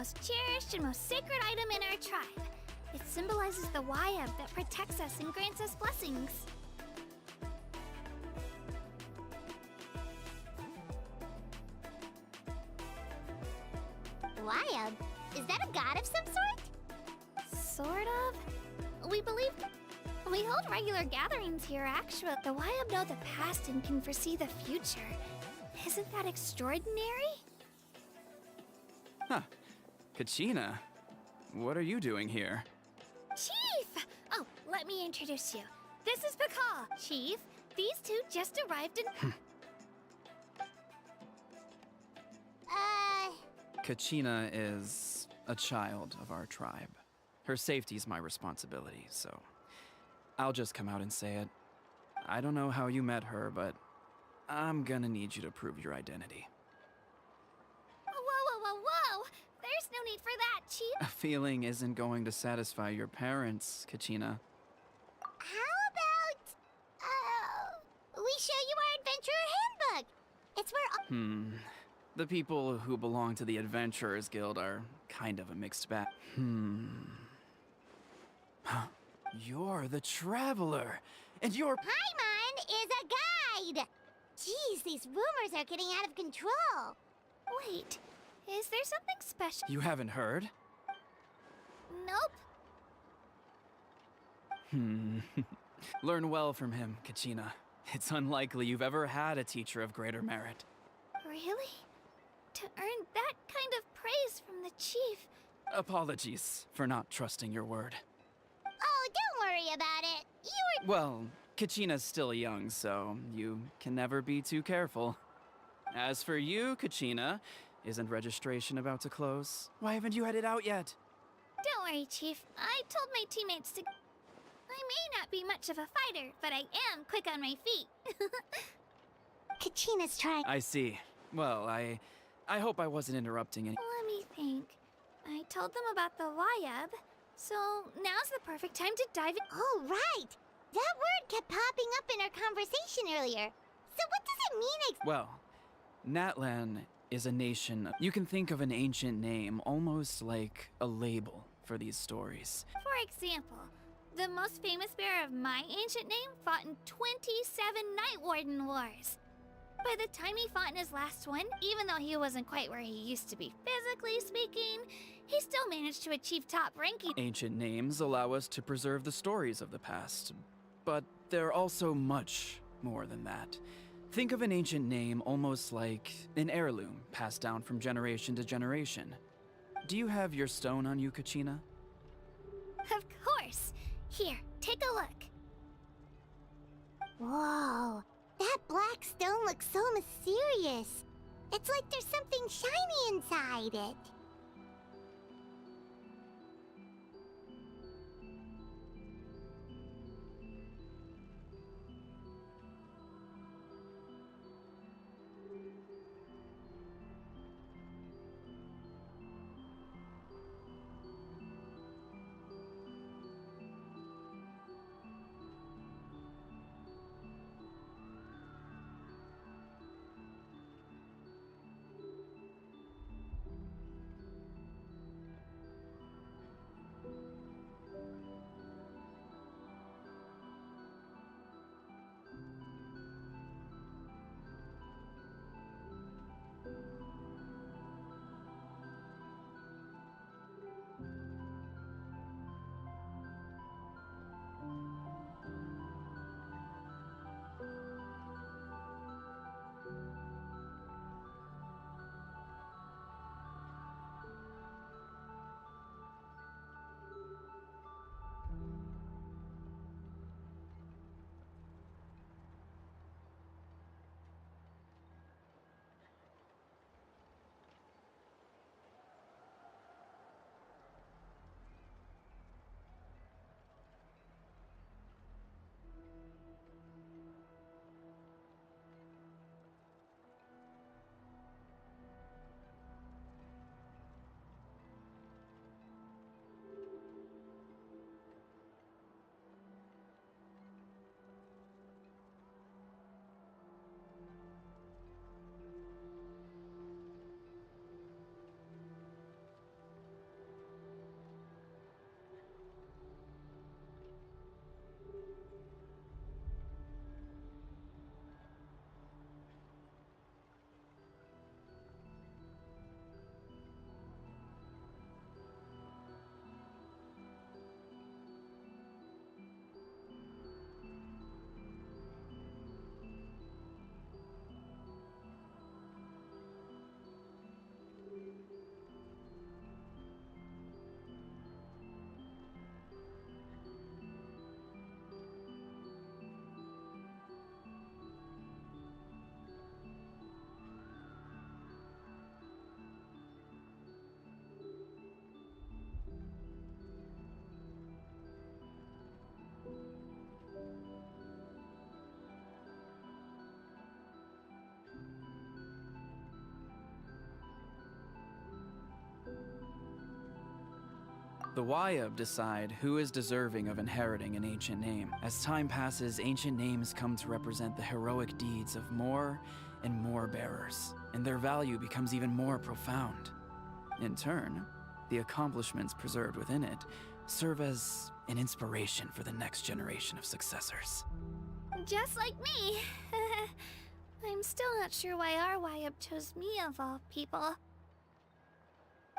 most cherished and most sacred item in our tribe. It symbolizes the Wayab that protects us and grants us blessings. Wayab? Is that a god of some sort? Sort of. We hold regular gatherings here, actually. The Wayab know the past and can foresee the future. Isn't that extraordinary? Huh. Kachina, what are you doing here? Chief! Oh, let me introduce you. This is Pakal. Chief, these two just arrived in... Kachina is a child of our tribe. Her safety's my responsibility, so I'll just come out and say it. I don't know how you met her, but I'm gonna need you to prove your identity. Whoa! There's no need for that, Chief. A feeling isn't going to satisfy your parents, Kachina. How about, we show you our adventurer handbook? It's where The people who belong to the Adventurers Guild are kind of a mixed bag. You're the Traveler, and you're... Paimon is a guide! Jeez, these rumors are getting out of control. Wait, is there something special? You haven't heard? Nope. Learn well from him, Kachina. It's unlikely you've ever had a teacher of greater merit. Really? To earn that kind of praise from the Chief. Apologies for not trusting your word. Oh, don't worry about it. You were... Well, Kachina's still young, so you can never be too careful. As for you, Kachina, isn't registration about to close? Why haven't you headed out yet? Don't worry, Chief. I told my teammates to... I may not be much of a fighter, but I am quick on my feet. Kachina's trying... I see. Well, I hope I wasn't interrupting any... Let me think. I told them about the Wayab, so now's the perfect time to dive in. Oh, right! That word kept popping up in our conversation earlier. So what does it mean Well, Natlan is a nation... You can think of an ancient name almost like a label for these stories. For example, the most famous bearer of my ancient name fought in 27 Night Warden Wars. By the time he fought in his last one, even though he wasn't quite where he used to be physically speaking, he still managed to achieve top ranking. Ancient names allow us to preserve the stories of the past, but they're also much more than that. Think of an ancient name almost like an heirloom passed down from generation to generation. Do you have your stone on you, Kachina? Of course. Here, take a look. Whoa, that black stone looks so mysterious. It's like there's something shiny inside it. The Wayab decide who is deserving of inheriting an ancient name. As time passes, ancient names come to represent the heroic deeds of more and more bearers, and their value becomes even more profound. In turn, the accomplishments preserved within it serve as an inspiration for the next generation of successors. Just like me. I'm still not sure why our Wayab chose me of all people.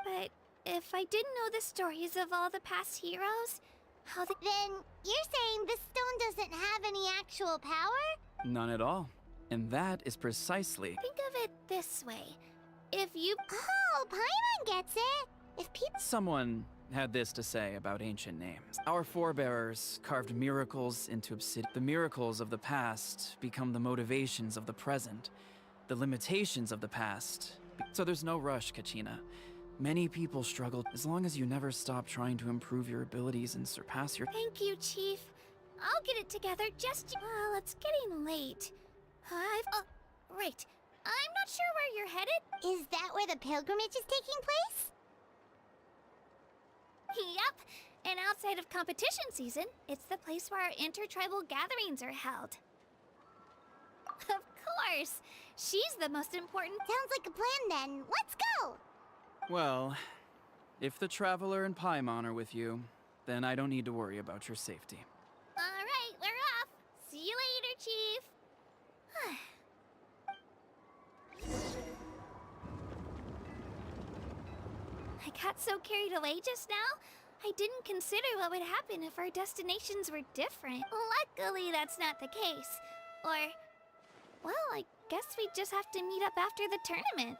But if I didn't know the stories of all the past heroes, how they— Then you're saying this stone doesn't have any actual power? None at all. And that is precisely— Think of it this way. If you— Oh, Paimon gets it! If people— Someone had this to say about ancient names. Our forebears carved miracles into obsidian. The miracles of the past become the motivations of the present. The limitations of the past. So there's no rush, Kachina. Many people struggle. As long as you never stop trying to improve your abilities and surpass your— Thank you, Chief. I'll get it together just— Well, it's getting late. Right. I'm not sure where you're headed. Is that where the pilgrimage is taking place? Yep. And outside of competition season, it's the place where our intertribal gatherings are held. Of course. She's the most important— Sounds like a plan then. Let's go! Well, if the Traveler and Paimon are with you, then I don't need to worry about your safety. All right, we're off. See you later, Chief. I got so carried away just now, I didn't consider what would happen if our destinations were different. Luckily, that's not the case. Or, well, I guess we just have to meet up after the tournament.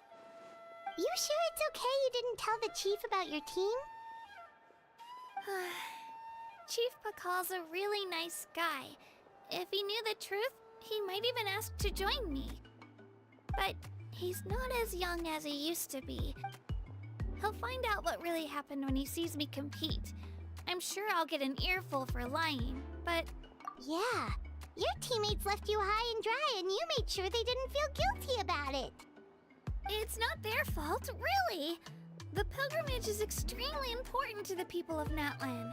You sure it's okay you didn't tell the chief about your team? Chief Pakal's a really nice guy. If he knew the truth, he might even ask to join me. But he's not as young as he used to be. He'll find out what really happened when he sees me compete. I'm sure I'll get an earful for lying, but— Yeah. Your teammates left you high and dry and you made sure they didn't feel guilty about it. It's not their fault, really. The pilgrimage is extremely important to the people of Natlan.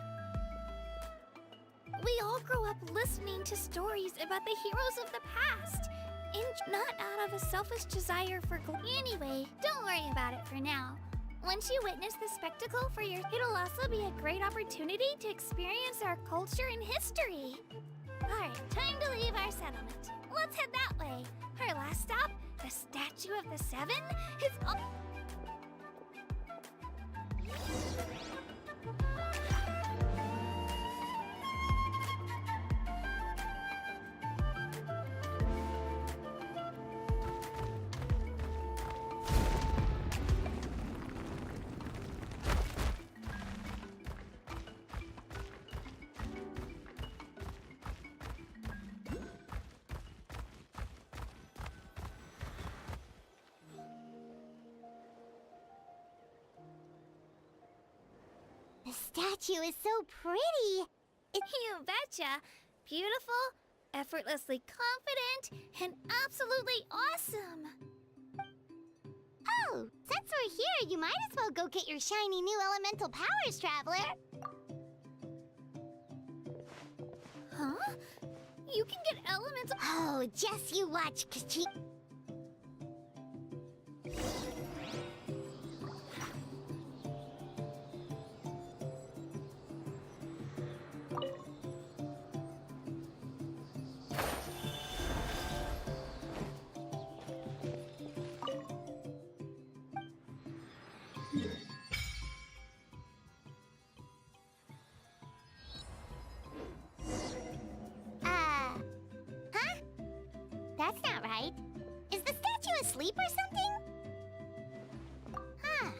We all grow up listening to stories about the heroes of the past, and not out of a selfish desire for Anyway, don't worry about it for now. Once you witness the spectacle for your— it'll also be a great opportunity to experience our culture and history. Alright, time to leave our settlement. Let's head that way. Our last stop, the Statue of the Seven, is— The statue is so pretty. You betcha. Beautiful, effortlessly confident, and absolutely awesome. Oh, since we're here, you might as well go get your shiny new elemental powers, Traveler. Huh? You can get elemental— Oh, just you watch, Kachi. Huh? That's not right. Is the statue asleep or something? Huh.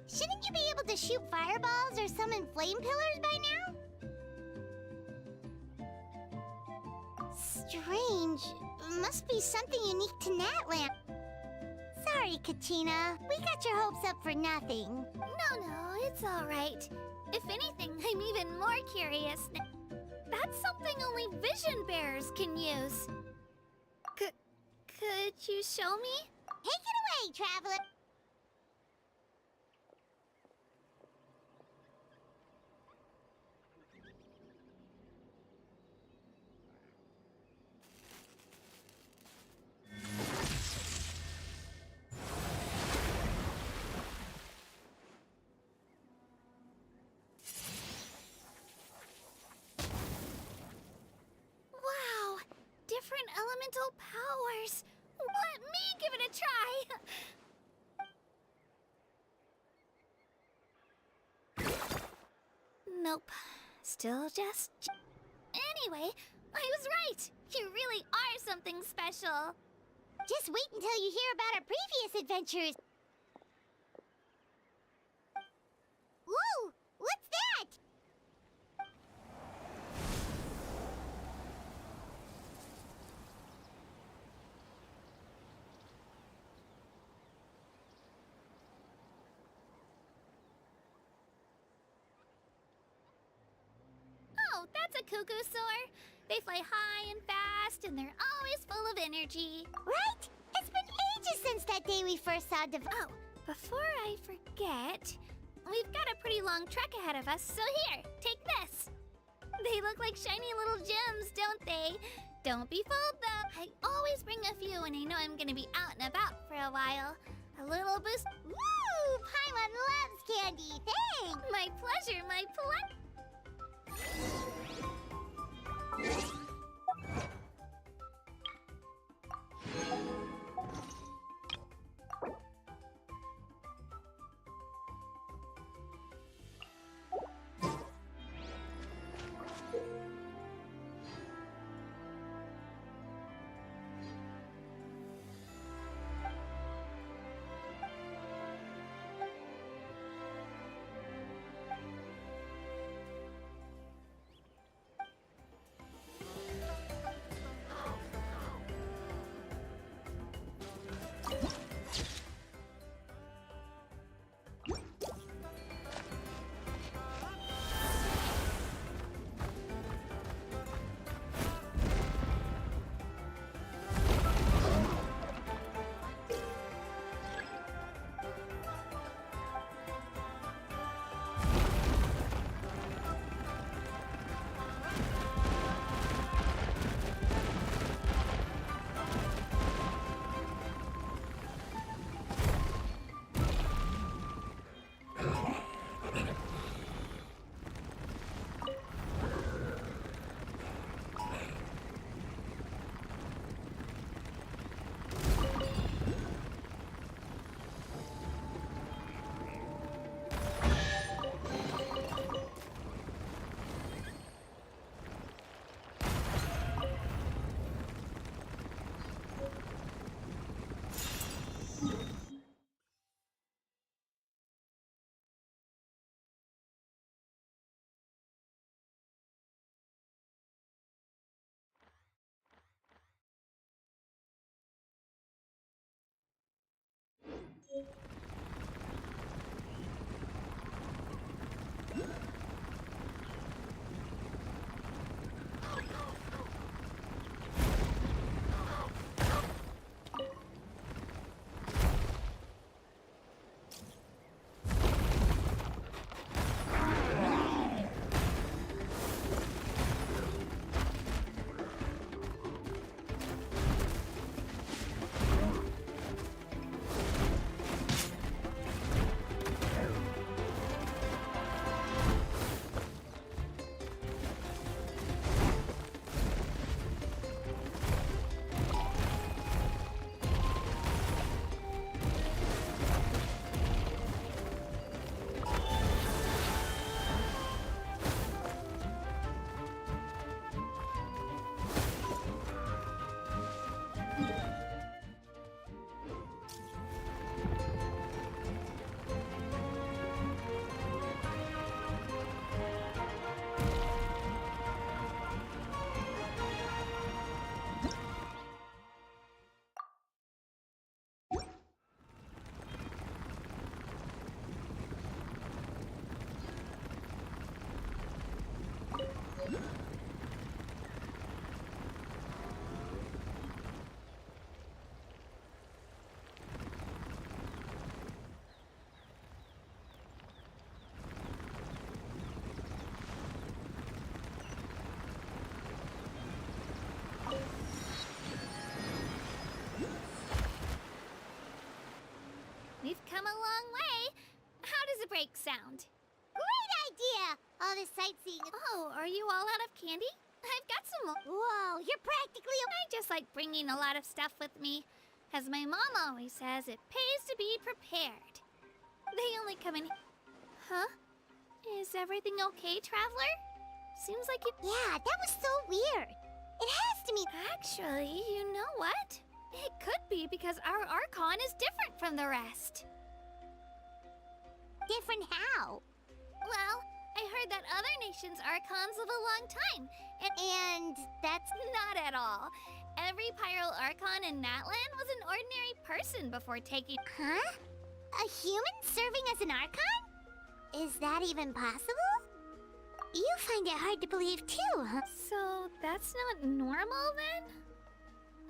Shouldn't you be able to shoot fireballs or summon flame pillars by now? Strange. Must be something unique to Natlan. Sorry, Kachina. We got your hopes up for nothing. No, it's all right. If anything, I'm even more curious now. That's something only vision bearers can use. Could you show me? Take it away, Traveler. elemental powers. Let me give it a try. Nope. Still just... Anyway, I was right. You really are something special. Just wait until you hear about our previous adventures. Whoa! What's that? Oh, that's a cuckoo soar. They fly high and fast, and they're always full of energy. Right? It's been ages since that day we first saw Oh, before I forget, we've got a pretty long trek ahead of us, so here, take this. They look like shiny little gems, don't they? Don't be fooled, though. I always bring a few when I know I'm gonna be out and about for a while. A little boost. Woo! Paimon loves candy. Thanks! My pleasure, my pleasure. We've come a long way. How does a break sound? Great idea! All this sightseeing. Oh, are you all out of candy? I've got some more. Whoa, you're practically a... I just like bringing a lot of stuff with me. As my mom always says, it pays to be prepared. They only come in... Huh? Is everything okay, Traveler? Seems like it... Yeah, that was so weird. It has to be... Actually, you know what? It could be because our Archon is different from the rest. Different how? Well, I heard that other nations' Archons live a long time. And that's... Not at all. Every Pyro Archon in Natlan was an ordinary person before taking... Huh? A human serving as an Archon? Is that even possible? You find it hard to believe too, huh? So, that's not normal then?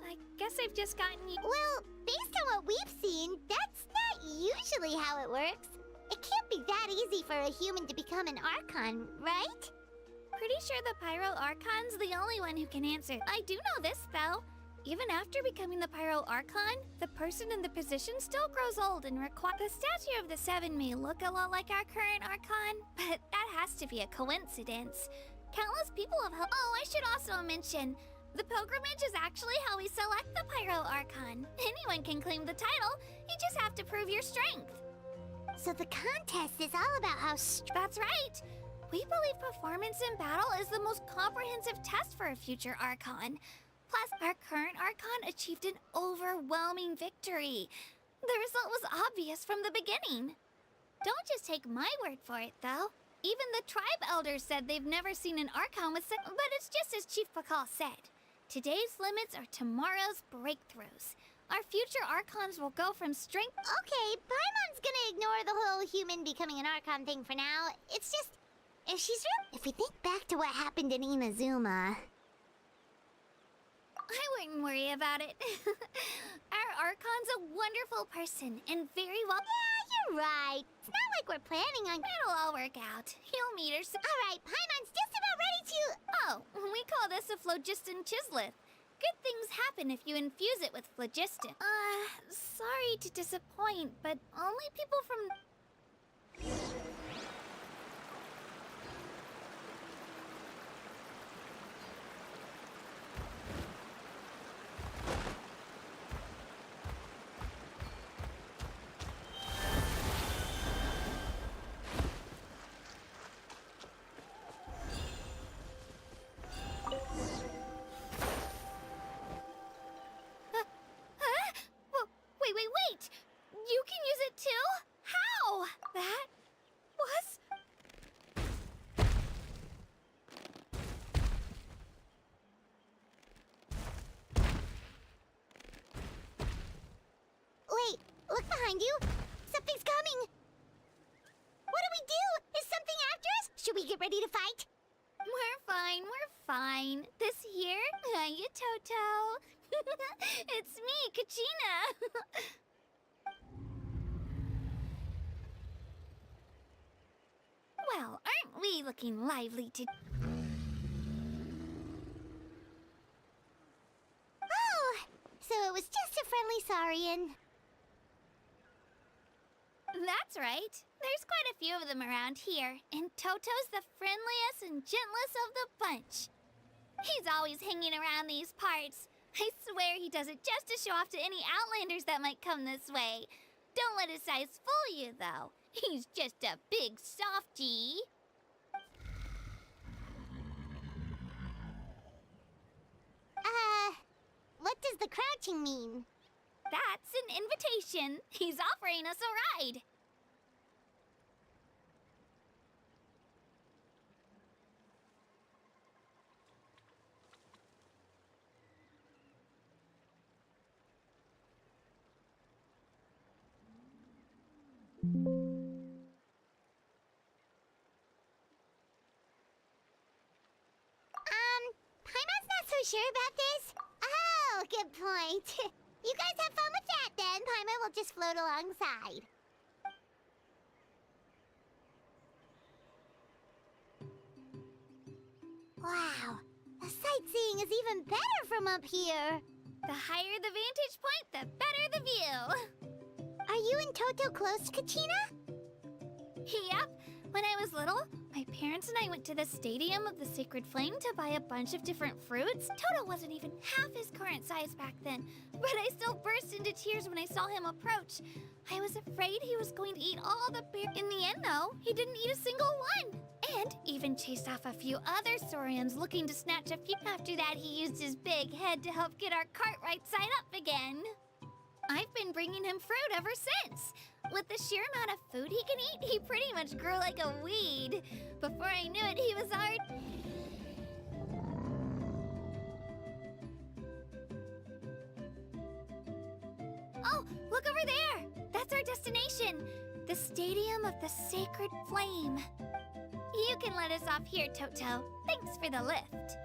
I guess I've just gotten you... Well, based on what we've seen, that's not usually how it works. It can't be that easy for a human to become an Archon, right? Pretty sure the Pyro Archon's the only one who can answer. I do know this, though. Even after becoming the Pyro Archon, the person in the position still grows old and requires... The statue of the Seven may look a lot like our current Archon, but that has to be a coincidence. Countless people have helped... Oh, I should also mention, the pilgrimage is actually how we select the Pyro Archon. Anyone can claim the title, you just have to prove your strength. So the contest is all about how That's right! We believe performance in battle is the most comprehensive test for a future Archon. Plus, our current Archon achieved an overwhelming victory. The result was obvious from the beginning. Don't just take my word for it, though. Even the tribe elders said they've never seen an Archon with such... But it's just as Chief Pakal said. Today's limits are tomorrow's breakthroughs. Our future Archons will go from strength... Okay, Paimon's gonna ignore the whole human becoming an Archon thing for now. It's just... If we think back to what happened in Inazuma... I wouldn't worry about it. Our Archon's a wonderful person and very well... Yeah, you're right. It's not like we're planning on... It'll all work out. He'll meet her soon. Alright, Paimon's just about ready to... Oh, we call this a phlogiston chisleth. Good things happen if you infuse it with phlogiston. Sorry to disappoint, but only people from... Wait! You can use it too? How? That was... Wait, look behind you. Something's coming. What do we do? Is something after us? Should we get ready to fight? We're fine. This here? Hiya, Toto. It's me, Kachina. Well, aren't we looking lively to... Oh, so it was just a friendly saurian. That's right. There's quite a few of them around here, and Toto's the friendliest and gentlest of the bunch. He's always hanging around these parts. I swear he does it just to show off to any Outlanders that might come this way. Don't let his size fool you, though. He's just a big softie. What does the crouching mean? That's an invitation. He's offering us a ride. Paimon's not so sure about this. Oh, good point. You guys have fun with that then. Paimon will just float alongside. Wow, the sightseeing is even better from up here. The higher the vantage point, the better the view. Are you and Toto close, Kachina? Yep. When I was little, my parents and I went to the Stadium of the Sacred Flame to buy a bunch of different fruits. Toto wasn't even half his current size back then, but I still burst into tears when I saw him approach. I was afraid he was going to eat all the berries. In the end, though, he didn't eat a single one. And even chased off a few other saurians looking to snatch a few. After that, he used his big head to help get our cart right side up again. I've been bringing him fruit ever since. With the sheer amount of food he can eat, he pretty much grew like a weed. Before I knew it, he was already... Oh, look over there! That's our destination! The Stadium of the Sacred Flame. You can let us off here, Toto. Thanks for the lift.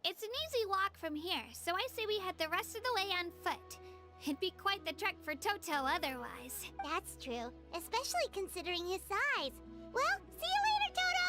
It's an easy walk from here, so I say we head the rest of the way on foot. It'd be quite the trek for Toto otherwise. That's true, especially considering his size. Well, see you later, Toto!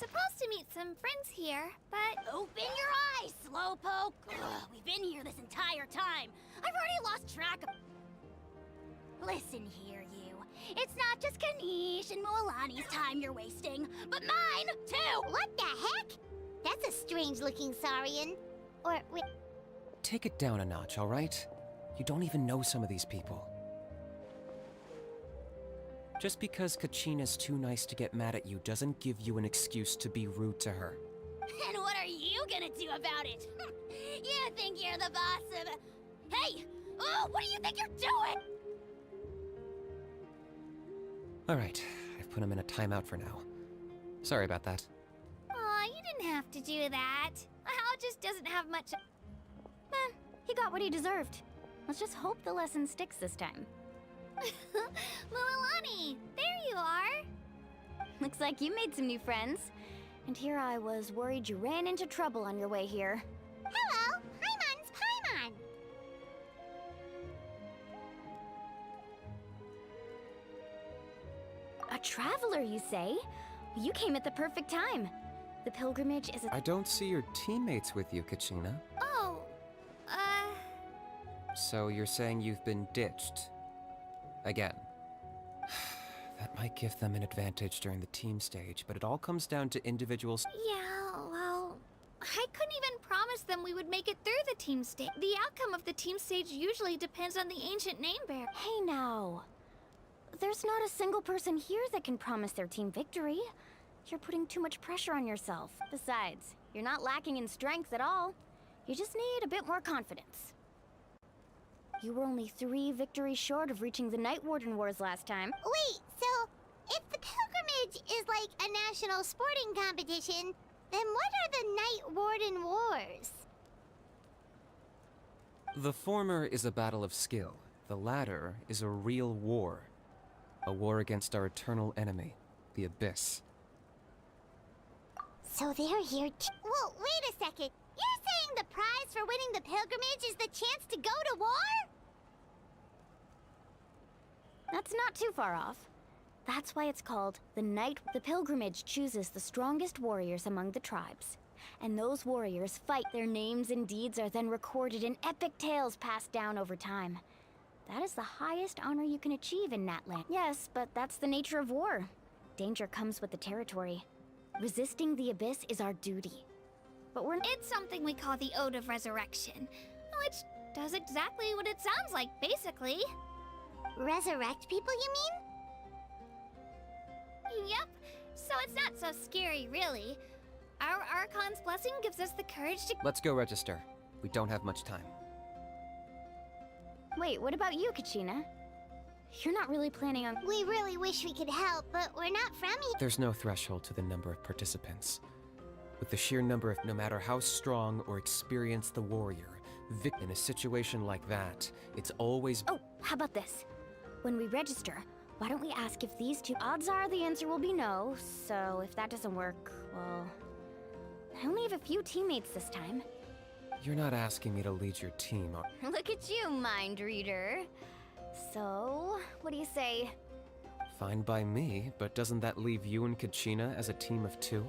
supposed to meet some friends here, but... Open your eyes, Slowpoke! Ugh, we've been here this entire time. I've already lost track of... Listen here, you. It's not just Kanish and Moalani's time you're wasting, but mine, too! What the heck? That's a strange-looking Saurian. Or, wait... Take it down a notch, all right? You don't even know some of these people. Just because Kachina's too nice to get mad at you doesn't give you an excuse to be rude to her. And what are you gonna do about it? You think you're the boss of... Hey! Oh, what do you think you're doing? All right, I've put him in a timeout for now. Sorry about that. Aw, you didn't have to do that. Hal just doesn't have much... He got what he deserved. Let's just hope the lesson sticks this time. Moalani, there you are. Looks like you made some new friends. And here I was worried you ran into trouble on your way here. Hello! Paimon's Paimon! A traveler, you say? You came at the perfect time. The pilgrimage is a... I don't see your teammates with you, Kachina. Oh, So you're saying you've been ditched? Again. That might give them an advantage during the team stage, but it all comes down to individuals. yeah, well... I couldn't even promise them we would make it through the team stage. The outcome of the team stage usually depends on the ancient name bearer. Hey now. There's not a single person here that can promise their team victory. You're putting too much pressure on yourself. Besides, you're not lacking in strength at all. You just need a bit more confidence. You were only 3 victories short of reaching the Night Warden Wars last time. Wait, so if the pilgrimage is like a national sporting competition, then what are the Night Warden Wars? The former is a battle of skill. The latter is a real war. A war against our eternal enemy, the Abyss. So they're here to... Well, wait a second. You're saying the prize for winning the pilgrimage is the chance to go to war? That's not too far off. That's why it's called the Night. The pilgrimage chooses the strongest warriors among the tribes. And those warriors fight. Their names and deeds are then recorded in epic tales passed down over time. That is the highest honor you can achieve in Natlan. Yes, but that's the nature of war. Danger comes with the territory. Resisting the Abyss is our duty. But we're... It's something we call the Ode of Resurrection, which does exactly what it sounds like, basically. Resurrect people, you mean? Yep, so it's not so scary, really. Our Archon's blessing gives us the courage to... Let's go register. We don't have much time. Wait, what about you, Kachina? You're not really planning on... We really wish we could help, but we're not from here. There's no threshold to the number of participants. With the sheer number of no matter how strong or experienced the warrior, in a situation like that, it's always... Oh, how about this? When we register, why don't we ask if these two... Odds are the answer will be no, so if that doesn't work, well... I only have a few teammates this time. You're not asking me to lead your team, are... Look at you, mind reader. So, what do you say? Fine by me, but doesn't that leave you and Kachina as a team of 2?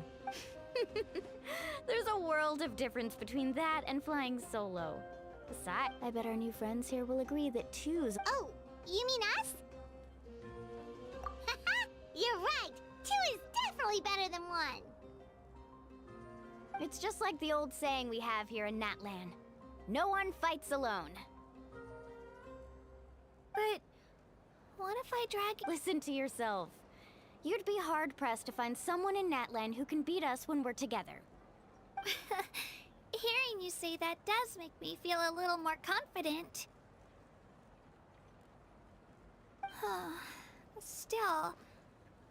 There's a world of difference between that and flying solo. Besides, I bet our new friends here will agree that 2's... Oh, you mean us? You're right! 2 is definitely better than 1. It's just like the old saying we have here in Natlan. No one fights alone. But what if I drag... Listen to yourself. You'd be hard-pressed to find someone in Natlan who can beat us when we're together. Hearing you say that does make me feel a little more confident. Still,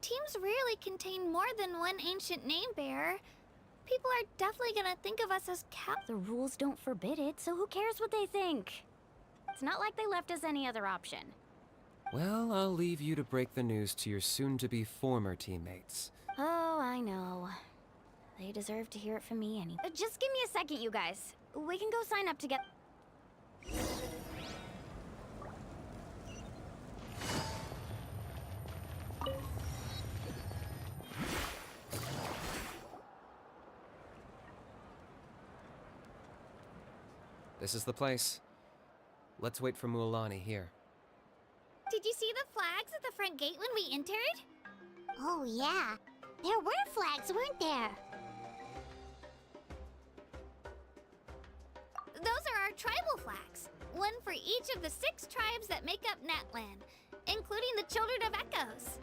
teams rarely contain more than one ancient name bearer. People are definitely gonna think of us as The rules don't forbid it, so who cares what they think? It's not like they left us any other option. Well, I'll leave you to break the news to your soon-to-be former teammates. Oh, I know. They deserve to hear it from me anyway. Just give me a second, you guys. We can go sign up to get... This is the place. Let's wait for Mualani here. Did you see the flags at the front gate when we entered? Oh, yeah. There were flags, weren't there? Those are our tribal flags. One for each of the 6 tribes that make up Natlan, including the Children of Echoes.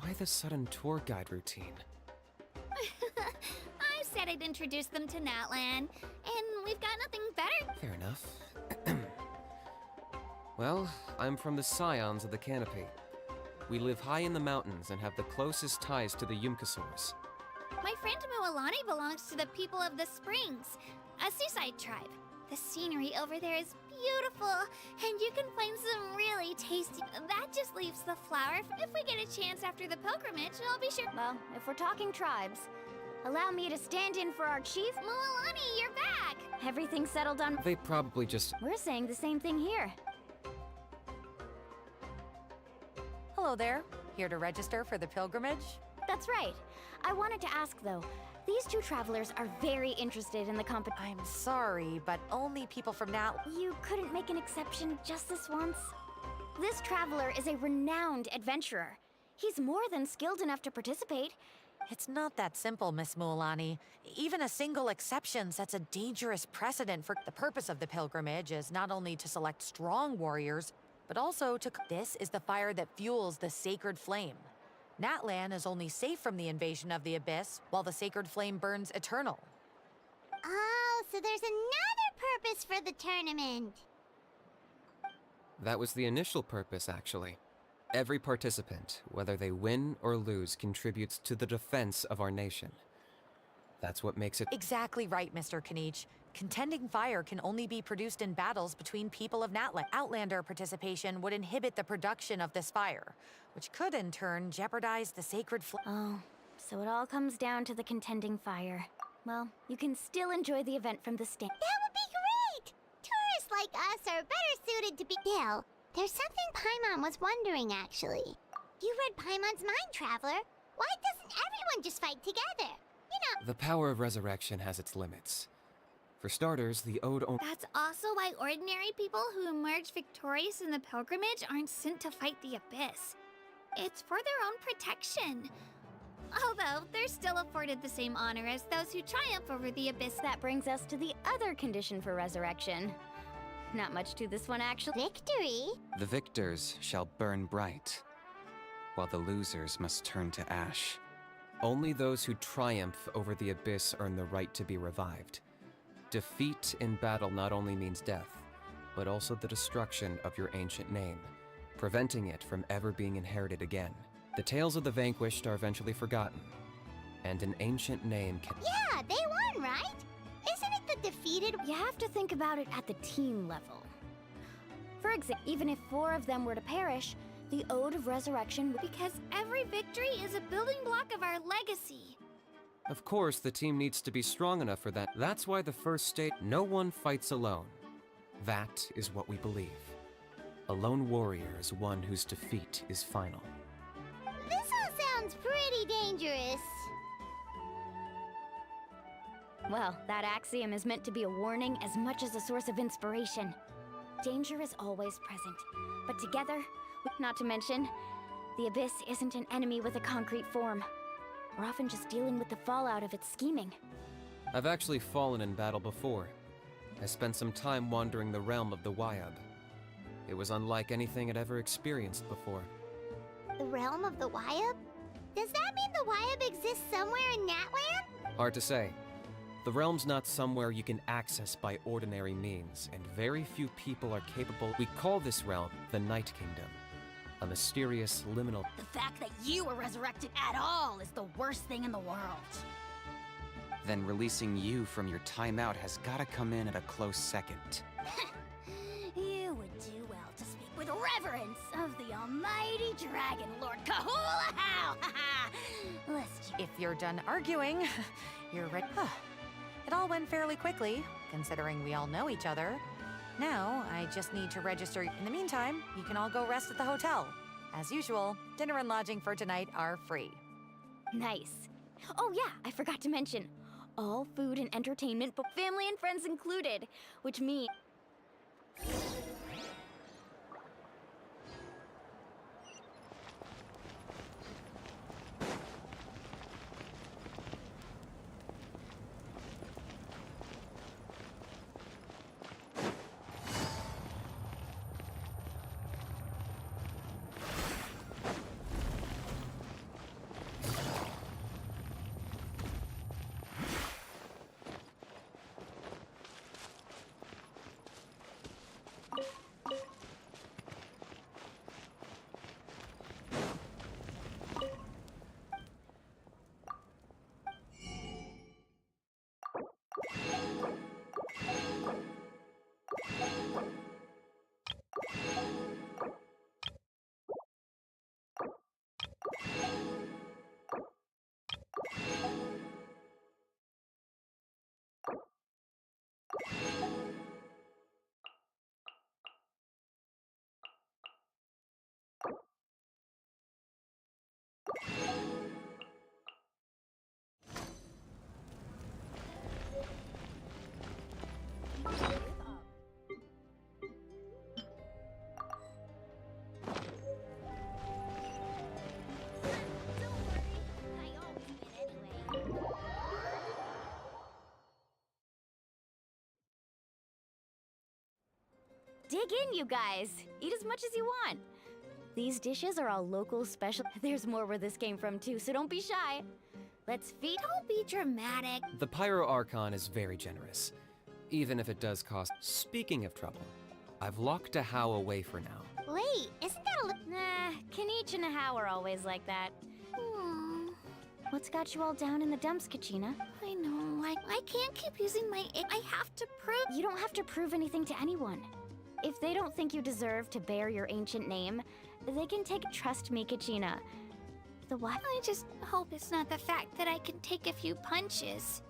Why the sudden tour guide routine? I said I'd introduce them to Natlan, and we've got nothing better. Fair enough. Well, I'm from the Scions of the Canopy. We live high in the mountains and have the closest ties to the Yumkasaurs. My friend Mualani belongs to the people of the Springs, a seaside tribe. The scenery over there is beautiful, and you can find some really tasty. That just leaves the flower. If we get a chance after the pilgrimage, I'll be sure. Well, if we're talking tribes, allow me to stand in for our chief. Mualani, you're back! Everything settled on. They probably just... We're saying the same thing here. Hello there. Here to register for the pilgrimage? That's right. I wanted to ask, though. These 2 travelers are very interested in the competition. I'm sorry, but only people from Natlan. You couldn't make an exception just this once? This traveler is a renowned adventurer. He's more than skilled enough to participate. It's not that simple, Miss Mualani. Even a single exception sets a dangerous precedent for the purpose of the pilgrimage is not only to select strong warriors, but also to... This is the fire that fuels the sacred flame. Natlan is only safe from the invasion of the Abyss, while the sacred flame burns eternal. Oh, so there's another purpose for the tournament. That was the initial purpose, actually. Every participant, whether they win or lose, contributes to the defense of our nation. That's what makes it... Exactly right, Mr. Kanich. Contending fire can only be produced in battles between people of Natlan. Outlander participation would inhibit the production of this fire, which could in turn jeopardize the sacred flame. Oh, so it all comes down to the contending fire. Well, you can still enjoy the event from the stand. That would be great! Tourists like us are better suited to be... Gil, there's something Paimon was wondering, actually. You read Paimon's mind, Traveler. Why doesn't everyone just fight together? You know... The power of resurrection has its limits. For starters, the Ode only... That's also why ordinary people who emerge victorious in the pilgrimage aren't sent to fight the Abyss. It's for their own protection. Although, they're still afforded the same honor as those who triumph over the Abyss. That brings us to the other condition for resurrection. Not much to this one, actually. Victory? The victors shall burn bright, while the losers must turn to ash. Only those who triumph over the Abyss earn the right to be revived. Defeat in battle not only means death, but also the destruction of your ancient name, preventing it from ever being inherited again. The tales of the vanquished are eventually forgotten, and an ancient name can... Yeah, they won, right? Isn't it the defeated... You have to think about it at the team level. For example, even if 4 of them were to perish, the Ode of Resurrection would... Because every victory is a building block of our legacy. Of course, the team needs to be strong enough for that. That's why the first state, no one fights alone. That is what we believe. A lone warrior is one whose defeat is final. This all sounds pretty dangerous. Well, that axiom is meant to be a warning as much as a source of inspiration. Danger is always present, but together, not to mention, the Abyss isn't an enemy with a concrete form. We're often just dealing with the fallout of its scheming. I've actually fallen in battle before. I spent some time wandering the realm of the Wyab. It was unlike anything I'd ever experienced before. The realm of the Wyab? Does that mean the Wyab exists somewhere in Natlan? Hard to say. The realm's not somewhere you can access by ordinary means, and very few people are capable. We call this realm the Night Kingdom. A mysterious, liminal... The fact that you were resurrected at all is the worst thing in the world. Then releasing you from your timeout has gotta come in at a close second. You would do well to speak with reverence of the almighty Dragon Lord Kahula How! Lest you... If you're done arguing, you're ready. It all went fairly quickly, considering we all know each other. Now, I just need to register. In the meantime, you can all go rest at the hotel. As usual, dinner and lodging for tonight are free. Nice. Oh yeah, I forgot to mention. All food and entertainment, but family and friends included, which means... Dig in, you guys. Eat as much as you want. These dishes are all local special. There's more where this came from too, so don't be shy. Let's feed. Don't be dramatic. The Pyro Archon is very generous, even if it does cost. Speaking of trouble, I've locked a How away for now. Wait, isn't that a Nah, Kanich and How are always like that. Hmm. What's got you all down in the dumps, Kachina? I know. I can't keep using my. I have to prove. You don't have to prove anything to anyone. If they don't think you deserve to bear your ancient name, they can take. Trust me, Kachina. The what? I just hope it's not the fact that I can take a few punches.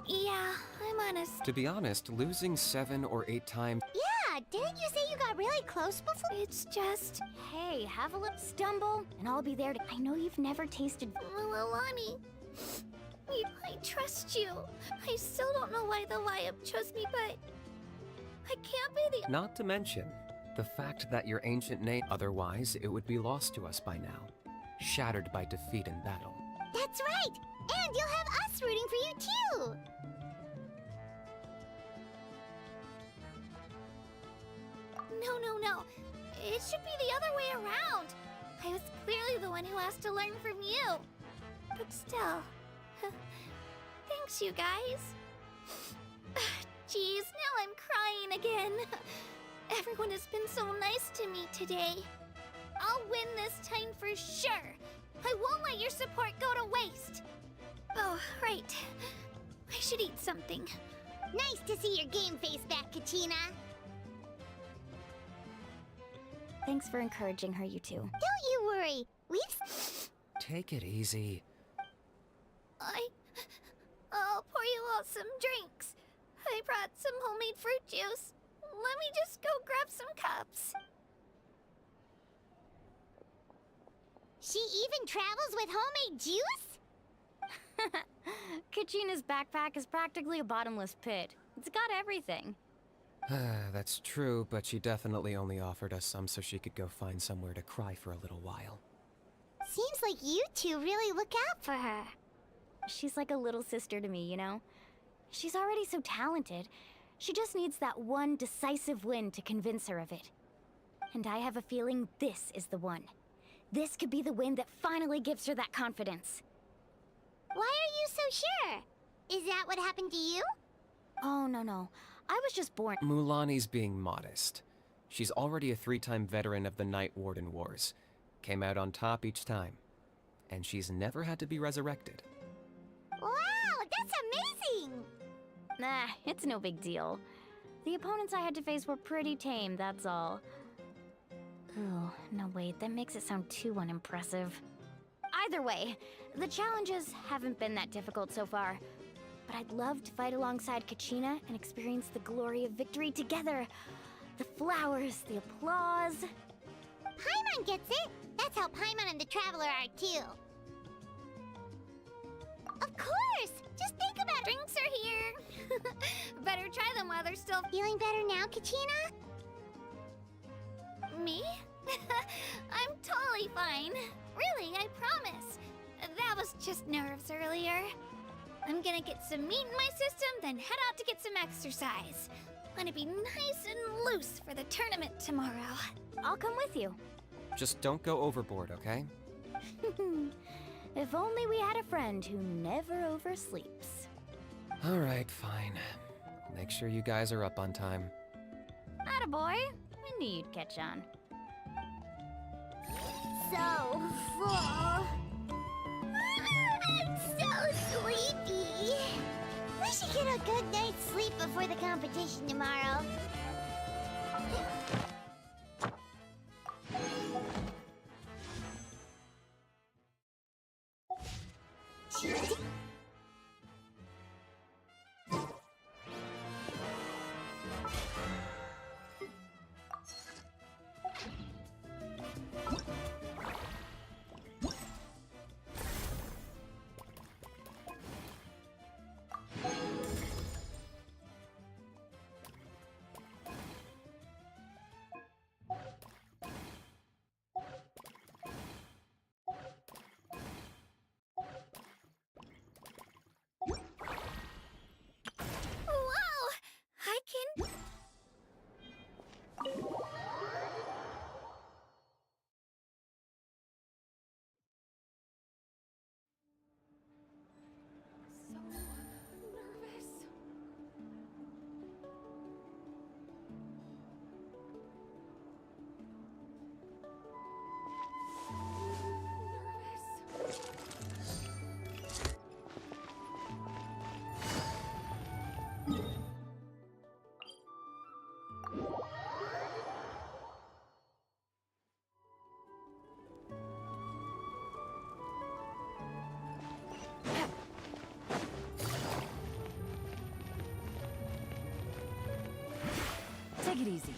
Yeah, I'm honest. To be honest, losing 7 or 8 times. Yeah, didn't you say you got really close before? It's just. Hey, have a little stumble, and I'll be there to. I know you've never tasted. Alani, I trust you. I still don't know why the Lion chose me, but I can't be the. Not to mention the fact that your ancient name. Otherwise, it would be lost to us by now, shattered by defeat in battle. That's right! And you'll have us rooting for you too! No. It should be the other way around. I was clearly the one who asked to learn from you. But still. Thanks, you guys. Jeez, now I'm crying again. Everyone has been so nice to me today. I'll win this time for sure. I won't let your support go to waste. Oh, right. I should eat something. Nice to see your game face back, Kachina. Thanks for encouraging her, you two. Don't you worry. We've... Take it easy. I'll pour you all some drinks. I brought some homemade fruit juice. Let me just go grab some cups. She even travels with homemade juice? Kachina's backpack is practically a bottomless pit. It's got everything. That's true, but she definitely only offered us some so she could go find somewhere to cry for a little while. Seems like you two really look out for her. She's like a little sister to me, you know? She's already so talented. She just needs that one decisive win to convince her of it. And I have a feeling this is the one. This could be the win that finally gives her that confidence. Why are you so sure? Is that what happened to you? Oh, no. I was just born. Mulani's being modest. She's already a 3-time veteran of the Night Warden Wars. Came out on top each time. And she's never had to be resurrected. Wow, that's amazing! Nah, it's no big deal. The opponents I had to face were pretty tame, that's all. Oh, no wait, that makes it sound too unimpressive. Either way, the challenges haven't been that difficult so far. But I'd love to fight alongside Kachina and experience the glory of victory together. The flowers, the applause. Paimon gets it. That's that's how Paimon and the Traveler are too. Of course! Just think about it! Drinks are here. Better try them while they're still... Feeling better now, Kachina? Me? I'm totally fine. Really, I promise. That was just nerves earlier. I'm gonna get some meat in my system, then head out to get some exercise. Want to be nice and loose for the tournament tomorrow. I'll come with you. Just don't go overboard, okay? If only we had a friend who never oversleeps. Alright, fine. Make sure you guys are up on time. Attaboy. I knew you'd catch on. So full. I'm so sleepy. We should get a good night's sleep before the competition tomorrow. Whoa! I can... So nervous. Take it easy.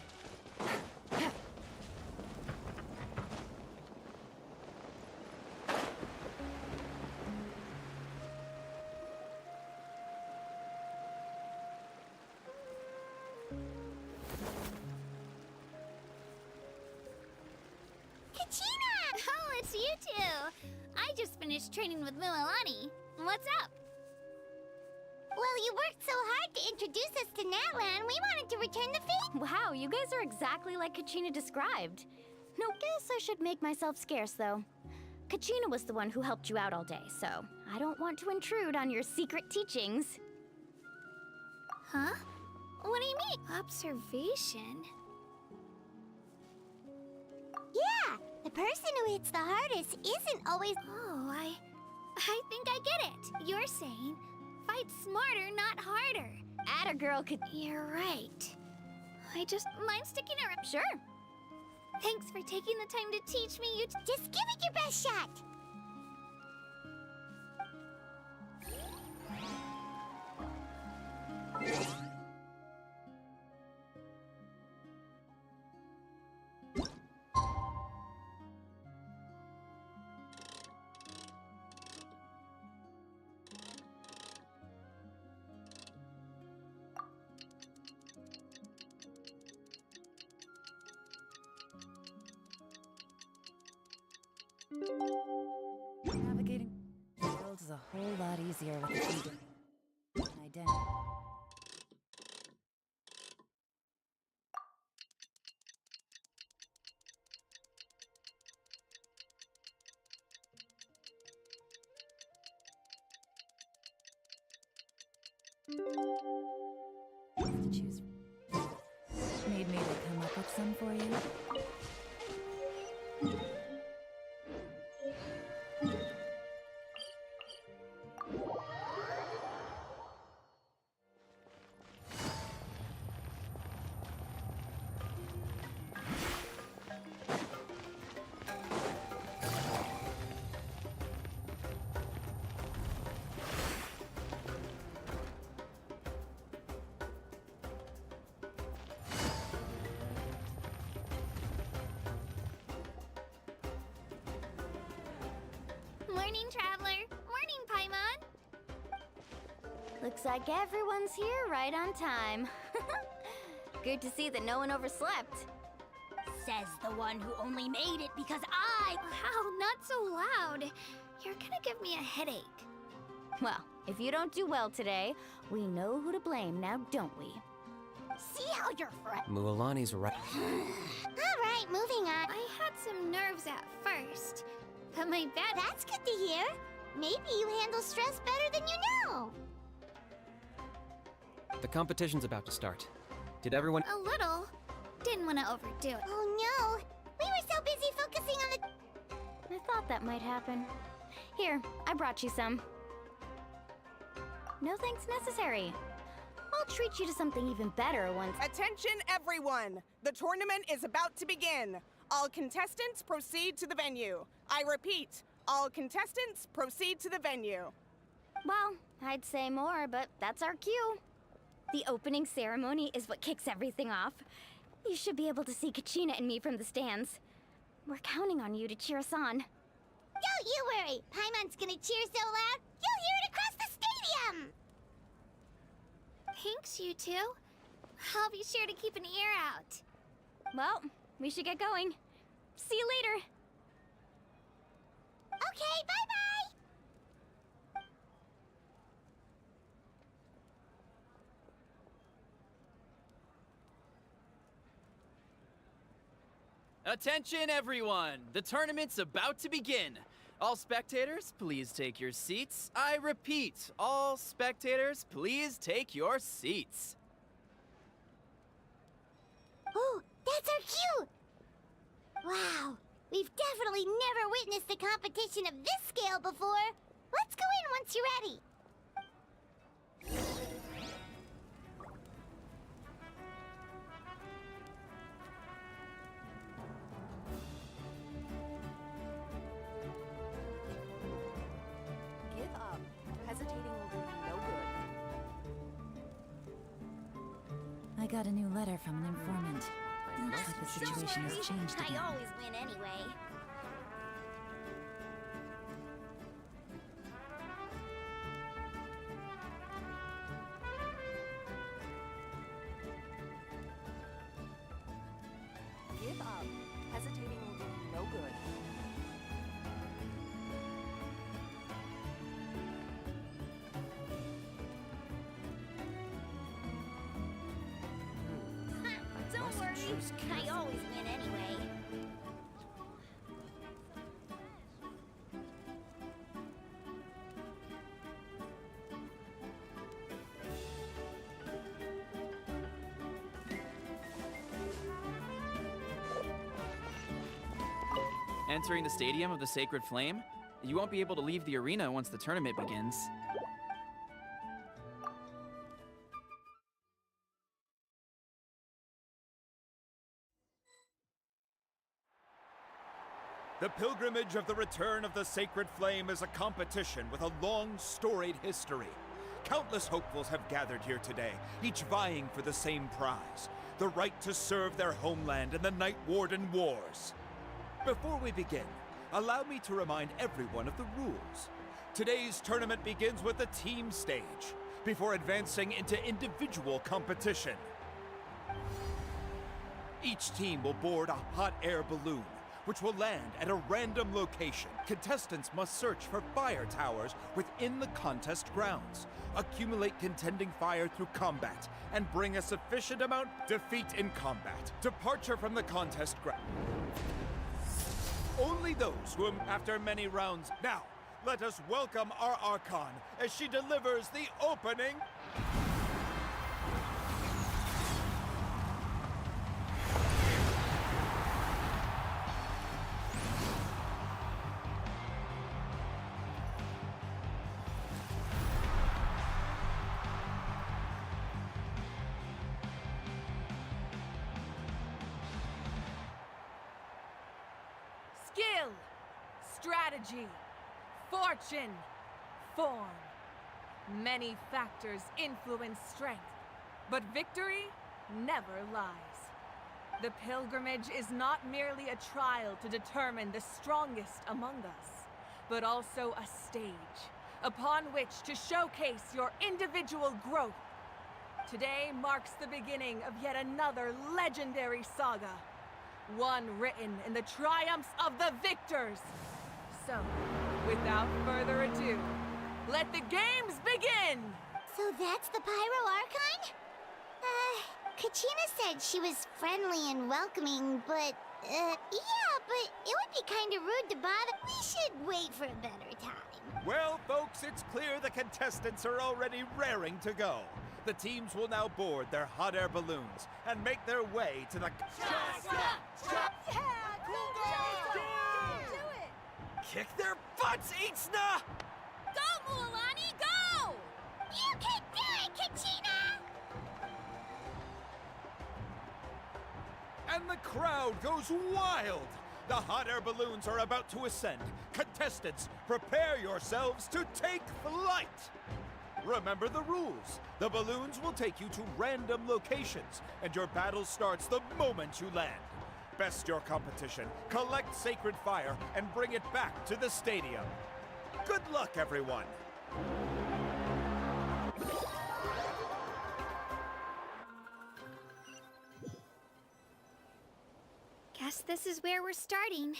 Kachina! Oh, it's you two. I just finished training with Mililani. What's up? Well, you worked so hard to introduce us to Natlan, we wanted to return the favor. Wow, you guys are exactly like Kachina described. No, guess I should make myself scarce, though. Kachina was the one who helped you out all day, so I don't want to intrude on your secret teachings. Huh? What do you mean? Observation? Yeah, the person who hits the hardest isn't always... Oh, I think I get it. You're saying, fight smarter, not harder. Atta girl could... You're right. I just mind sticking around. Sure. Thanks for taking the time to teach me. Just give it your best shot. Navigating the world is a whole lot easier with a finger. Identity. To choose. Need me to come up with some for you? Morning, Traveler. Morning, Paimon. Looks like everyone's here right on time. Good to see that no one overslept. Says the one who only made it because Wow, not so loud. You're gonna give me a headache. Well, if you don't do well today, we know who to blame now, don't we? See how your friend. Mualani's right. Alright, moving on. I had some nerves at first, but my bad. That's good to hear. Maybe you handle stress better than you know. The competition's about to start. Did everyone... A little. Didn't want to overdo it. Oh no! We were so busy focusing on the... I thought that might happen. Here, I brought you some. No thanks necessary. I'll treat you to something even better once... Attention, everyone! The tournament is about to begin. All contestants proceed to the venue. I repeat, all contestants proceed to the venue. Well, I'd say more, but that's our cue. The opening ceremony is what kicks everything off. You should be able to see Kachina and me from the stands. We're counting on you to cheer us on. Don't you worry! Paimon's gonna cheer so loud, you'll hear it across the stadium! Thanks, you two. I'll be sure to keep an ear out. Well, we should get going. See you later. Okay, bye-bye! Attention, everyone! The tournament's about to begin. All spectators, please take your seats. I repeat, all spectators, please take your seats. Oh, that's our cue! Wow, we've definitely never witnessed a competition of this scale before. Let's go in once you're ready. Give up. Hesitating will do you no good. I got a new letter from an informant. Looks like the situation has changed I again. always win anyway. Give up. Hesitating will do you no good. Don't worry, I always win anyway. Entering the Stadium of the Sacred Flame, you won't be able to leave the arena once the tournament begins. The pilgrimage of the return of the Sacred Flame is a competition with a long, storied history. Countless hopefuls have gathered here today, each vying for the same prize, the right to serve their homeland in the Night Warden Wars. Before we begin, allow me to remind everyone of the rules. Today's tournament begins with the team stage, before advancing into individual competition. Each team will board a hot air balloon, which will land at a random location. Contestants must search for fire towers within the contest grounds, accumulate contending fire through combat, and bring a sufficient amount defeat in combat. Departure from the contest ground. Only those who, after many rounds. Now, let us welcome our Archon as she delivers the opening. Skill, strategy, fortune, form. Many factors influence strength, but victory never lies. The pilgrimage is not merely a trial to determine the strongest among us, but also a stage upon which to showcase your individual growth. Today marks the beginning of yet another legendary saga, one written in the triumphs of the victors. So, without further ado, let the games begin! So that's the Pyro Archon? Kachina said she was friendly and welcoming, but, yeah, but it would be kinda rude to bother. We should wait for a better time. Well, folks, it's clear the contestants are already raring to go. The teams will now board their hot air balloons and make their way to the... Kick their butts, Itzna! Go, Mualani, go! You can do it, Kachina! And the crowd goes wild! The hot air balloons are about to ascend. Contestants, prepare yourselves to take flight! Remember the rules. The balloons will take you to random locations, and your battle starts the moment you land. Best your competition, collect sacred fire, and bring it back to the stadium. Good luck, everyone! Guess this is where we're starting.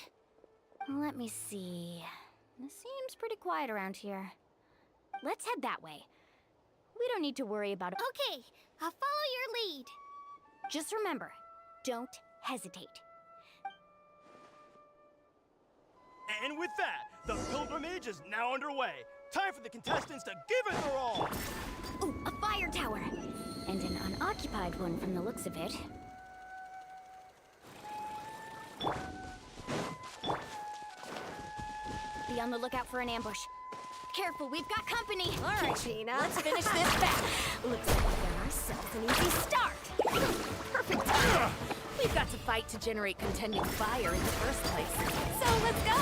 Let me see. This seems pretty quiet around here. Let's head that way. We don't need to worry about it. Okay, I'll follow your lead. Just remember, don't hesitate. And with that, the pilgrimage is now underway. Time for the contestants to give it their all. Ooh, a fire tower! And an unoccupied one from the looks of it. Be on the lookout for an ambush. Careful, we've got company! All right, Gina, let's finish this battle. Looks like we got ourselves an easy start! Perfect time. We've got to fight to generate contending fire in the first place. So let's go.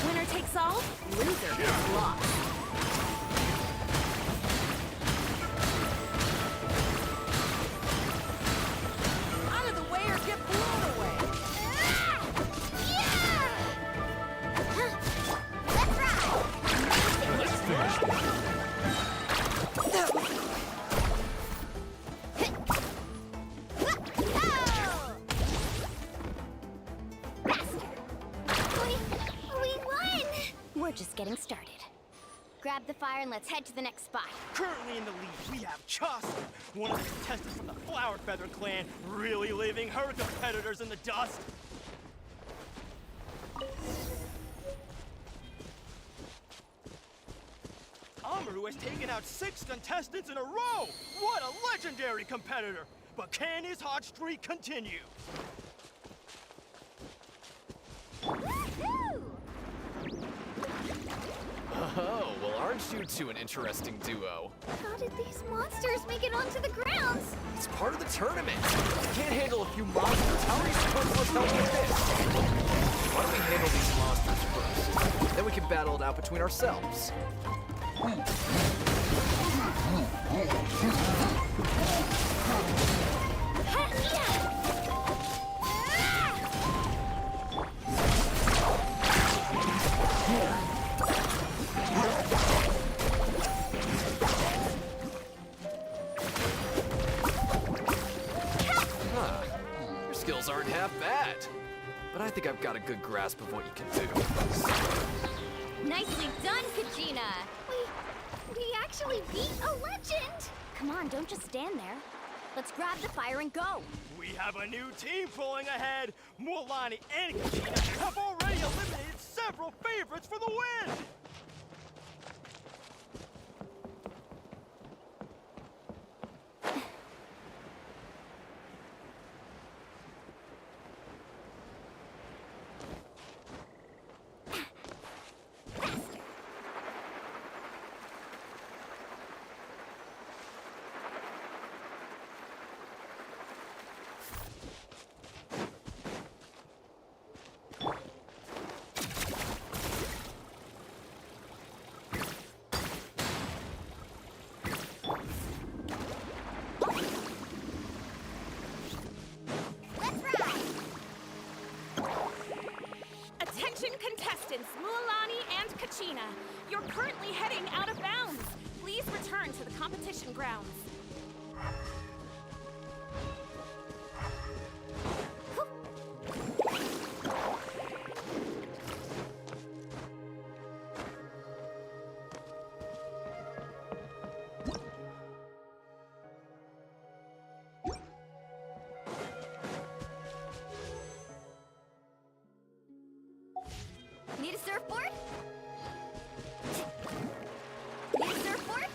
Winner takes all, loser gets lost. Out of the way or get blown away! We're just getting started. Grab the fire and let's head to the next spot. Currently in the lead, we have Chaucer, one of the contestants from the Flower Feather clan, really leaving her competitors in the dust. Amaru has taken out 6 contestants in a row! What a legendary competitor! But can his hot streak continue? Oh, well, aren't you two an interesting duo? How did these monsters make it onto the grounds? It's part of the tournament. You can't handle a few monsters. How are you supposed to us help with this? Why don't we handle these monsters first? Then we can battle it out between ourselves. Your skills aren't half bad. But I think I've got a good grasp of what you can do. Nicely done, Kachina! We actually beat a legend! Come on, don't just stand there. Let's grab the fire and go! We have a new team pulling ahead. Mualani and Kachina have already eliminated several favorites for the win! contestants Mualani and Kachina. You're currently heading out of bounds. Please return to the competition grounds. Need a surfboard? Need a surfboard?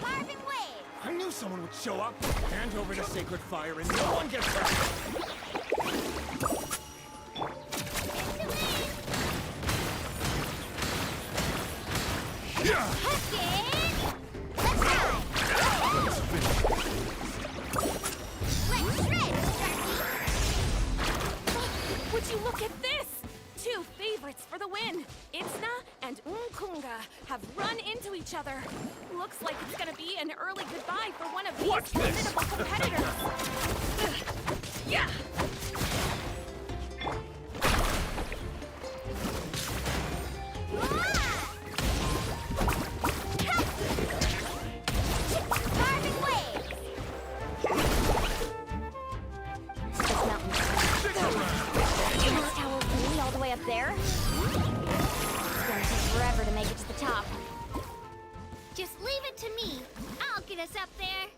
Carving waves! I knew someone would show up. Hand over the sacred fire and no one gets hurt. Would you look at this? Two favorites for the win. Itzna and Unkunga have run into each other. Looks like it's gonna be an early goodbye for one of these formidable competitors. Yeah! Up there? It's gonna take forever to make it to the top. Just leave it to me. I'll get us up there.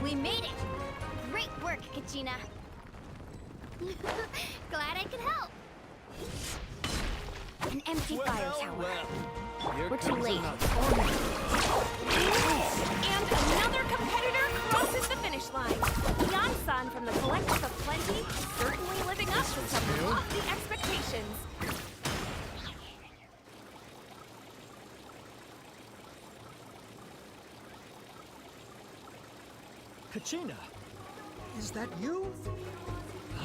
We made it! Great work, Kachina. Glad I could help. An empty fire tower. We're too late. And another competitor crosses the finish line. Yansan from the Collective of Plenty, certainly living up to some lofty expectations. Kachina, is that you?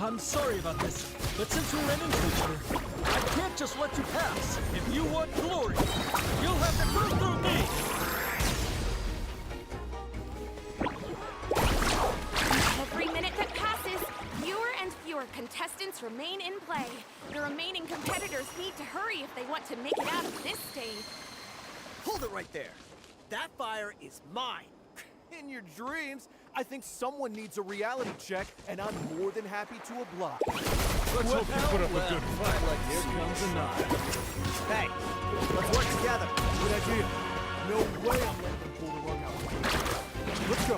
I'm sorry about this, but since we ran into each other, I can't just let you pass. If you want glory, you'll have to go through me! Every minute that passes, fewer and fewer contestants remain in play. The remaining competitors need to hurry if they want to make it out of this stage. Hold it right there. That fire is mine. In your dreams, I think someone needs a reality check, and I'm more than happy to oblige. Let's hope you put up a good fight. Like here comes a knife. Hey, let's work together. Good idea. No way I'm letting them pull the rug out. Let's go.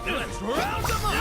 Let's round them up!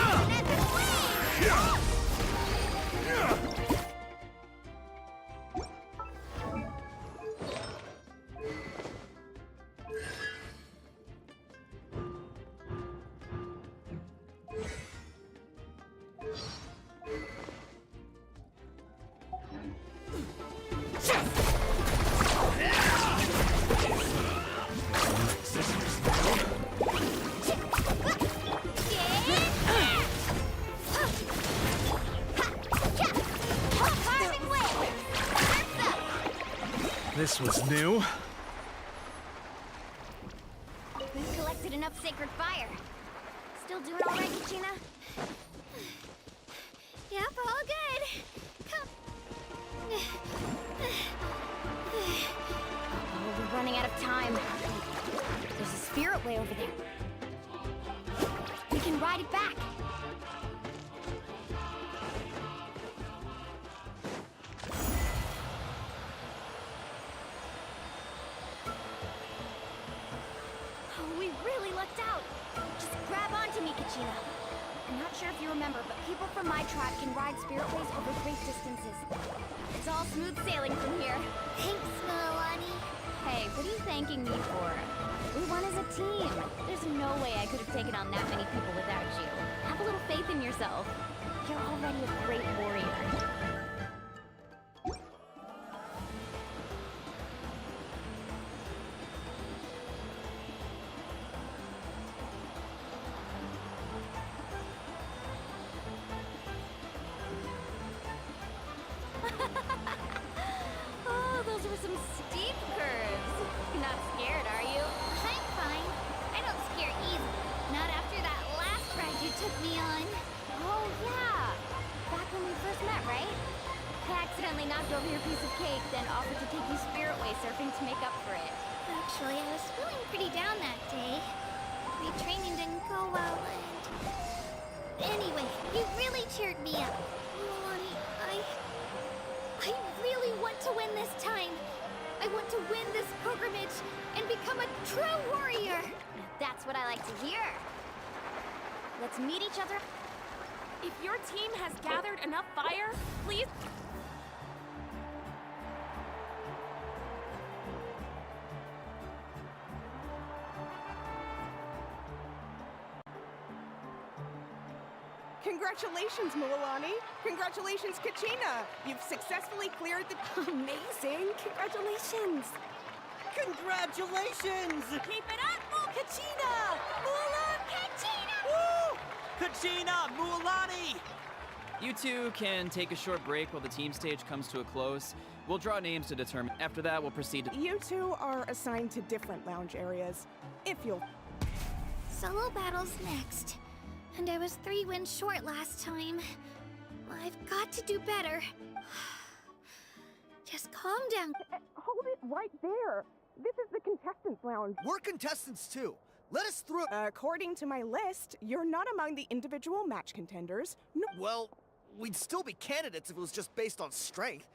This was new. We've collected enough sacred fire. Still doing all right, Kachina? Yep, all good. Come. Oh, we're running out of time. There's a spirit way over there. We can ride it back. remember, but people from my tribe can ride spiritways over great distances. It's all smooth sailing from here. Thanks, Milani. Hey, what are you thanking me for? We won as a team. There's no way I could have taken on that many people without you. Have a little faith in yourself. You're already a great warrior. Oh, those were some steep curves. You're not scared, are you? I'm fine. I don't scare easy. Not after that last ride you took me on. Oh, yeah. Back when we first met, right? I accidentally knocked over your piece of cake, then offered to take you spiritway surfing to make up for it. Actually, I was feeling pretty down that day. My training didn't go well, and... Anyway, you really cheered me up. Milani, I really want to win this time. I want to win this pilgrimage and become a true warrior. That's what I like to hear. Let's meet each other. If your team has gathered enough fire, please... Congratulations, Milani. Congratulations, Kachina. You've successfully cleared the... Amazing! Congratulations! Congratulations! Keep it up, Kachina! Mulan! Kachina! Woo! Kachina, Mualani! You two can take a short break while the team stage comes to a close. We'll draw names to determine. After that, we'll proceed to... You two are assigned to different lounge areas. If you'll... Solo battles next. And I was 3 wins short last time. I've got to do better. Just calm down. Hold it right there. This is the contestants' lounge. We're contestants too. Let us through. According to my list, you're not among the individual match contenders. No. Well, we'd still be candidates if it was just based on strength.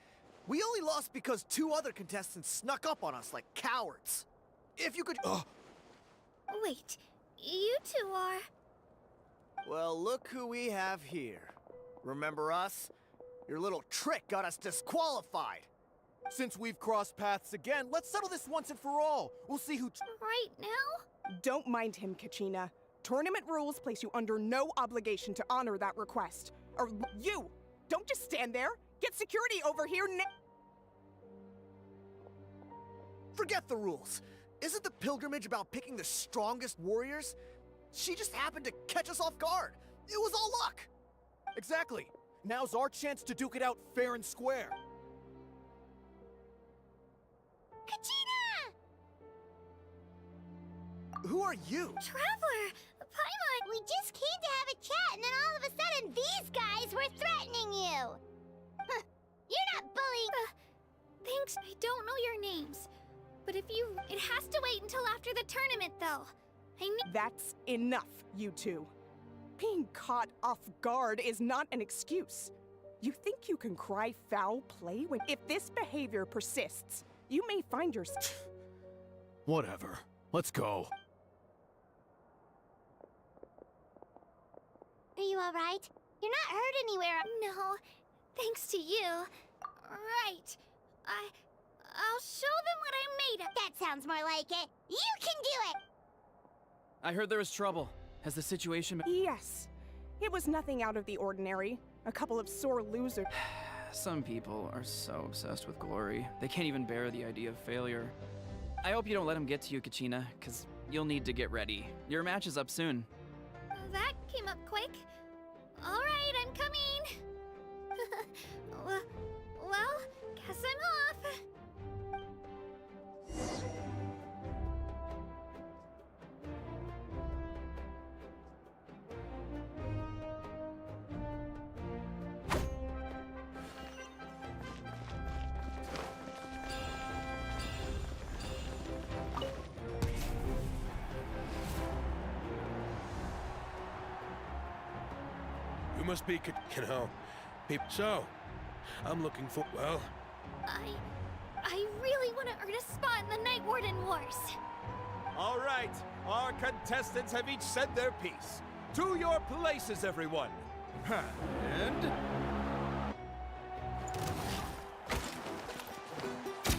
We only lost because 2 other contestants snuck up on us like cowards. If you could... Wait, you two are... Well, look who we have here. Remember us? Your little trick got us disqualified. Since we've crossed paths again, let's settle this once and for all. We'll see who... Right now? Don't mind him, Kachina. Tournament rules place you under no obligation to honor that request. Or you! Don't just stand there! Get security over here now! Forget the rules. Isn't the pilgrimage about picking the strongest warriors? She just happened to catch us off guard. It was all luck. Exactly. Now's our chance to duke it out fair and square. Kachina! Who are you? Traveler! Paimon! We just came to have a chat, and then all of a sudden these guys were threatening you! Huh, you're not bullying... Thanks. I don't know your names. But if you... It has to wait until after the tournament, though. That's enough, you two. Being caught off guard is not an excuse. You think you can cry foul play when... If this behavior persists, you may find yourself... Whatever. Let's go. Are you alright? You're not hurt anywhere. No, thanks to you. Right. I'll show them what I'm made of. That sounds more like it. You can do it! I heard there was trouble. Has the situation been... Yes. It was nothing out of the ordinary. A couple of sore losers. Some people are so obsessed with glory, they can't even bear the idea of failure. I hope you don't let them get to you, Kachina, because you'll need to get ready. Your match is up soon. That came up quick. All right, I'm coming. well, guess I'm off. You must be, so, I'm looking for, well... I really want to earn a spot in the Night Warden Wars. All right, our contestants have each said their piece. To your places, everyone. And...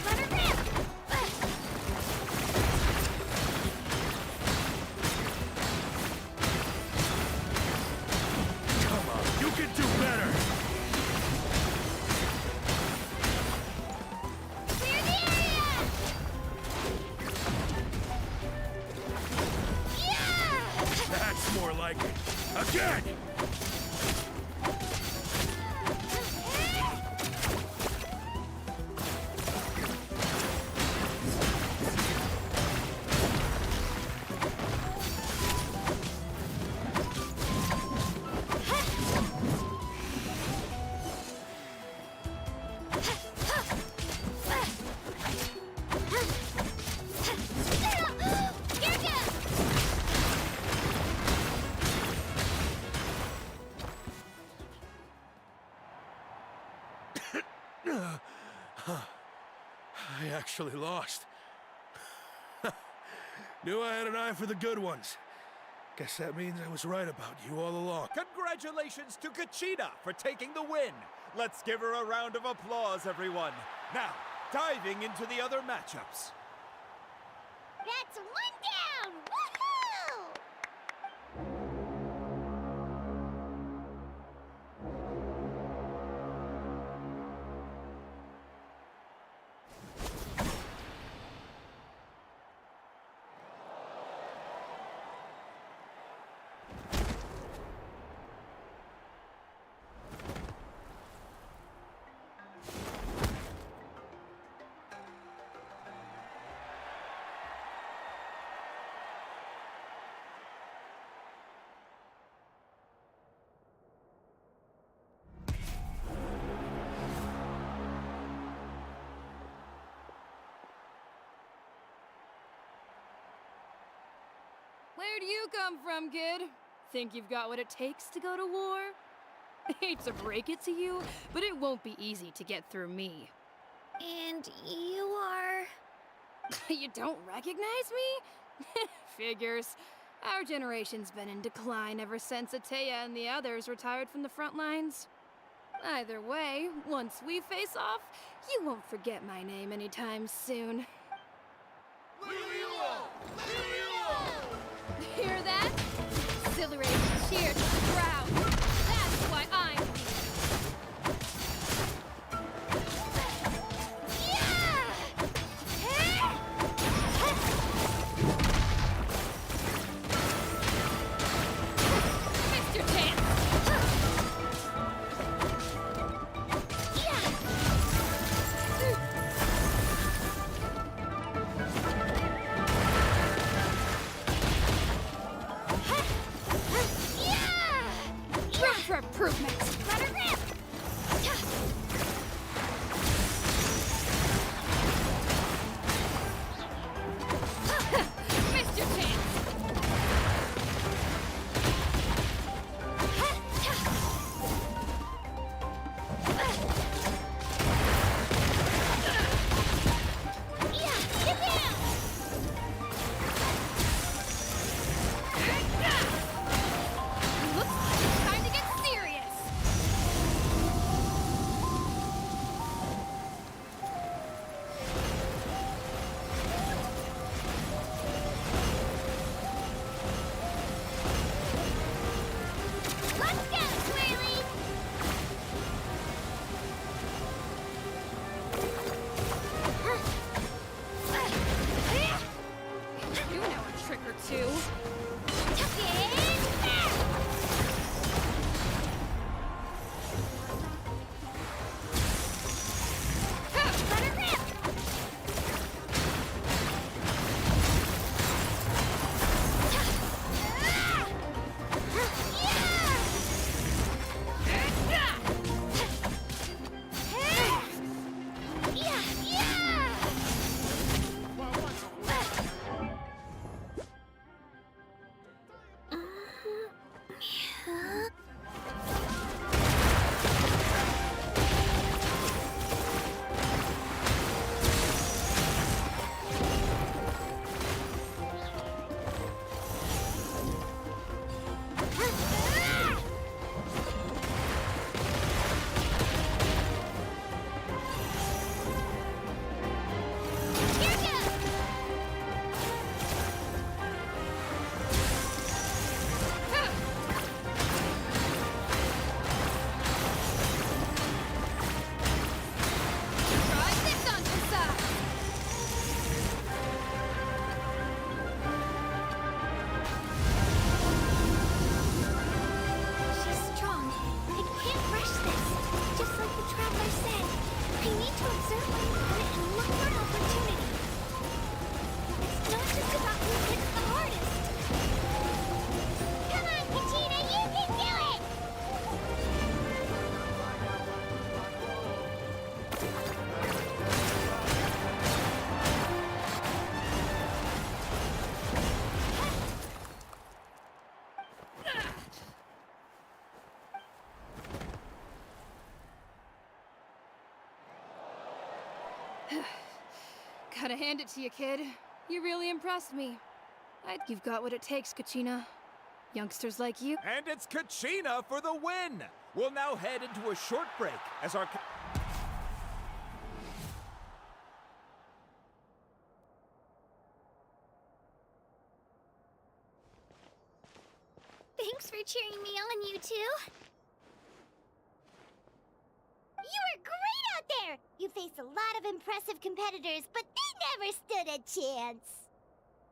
Let her rip! Come on, you can do better! Clear the area! Yeah! That's more like it. Again! I actually lost. Knew I had an eye for the good ones. Guess that means I was right about you all along. Congratulations to Kachina for taking the win. Let's give her a round of applause, everyone. Now, diving into the other matchups. That's one down! Woohoo! Where do you come from, kid? Think you've got what it takes to go to war? Hate to break it to you, but it won't be easy to get through me. And you are... You don't recognize me? Figures. Our generation's been in decline ever since Ateya and the others retired from the front lines. Either way, once we face off, you won't forget my name anytime soon. Hear that? Exhilarating cheer to the crowd. That's why I'm Mr. Chance! Room for improvement. Let her rip! Mr. Chance! Get down! Looks like it's time to get serious! Gotta hand it to you, kid. You really impressed me. You've got what it takes, Kachina. Youngsters like you. And it's Kachina for the win! We'll now head into a short break as our... Thanks for cheering me on, you two. You were great out there! You faced a lot of impressive competitors, but they never stood a chance.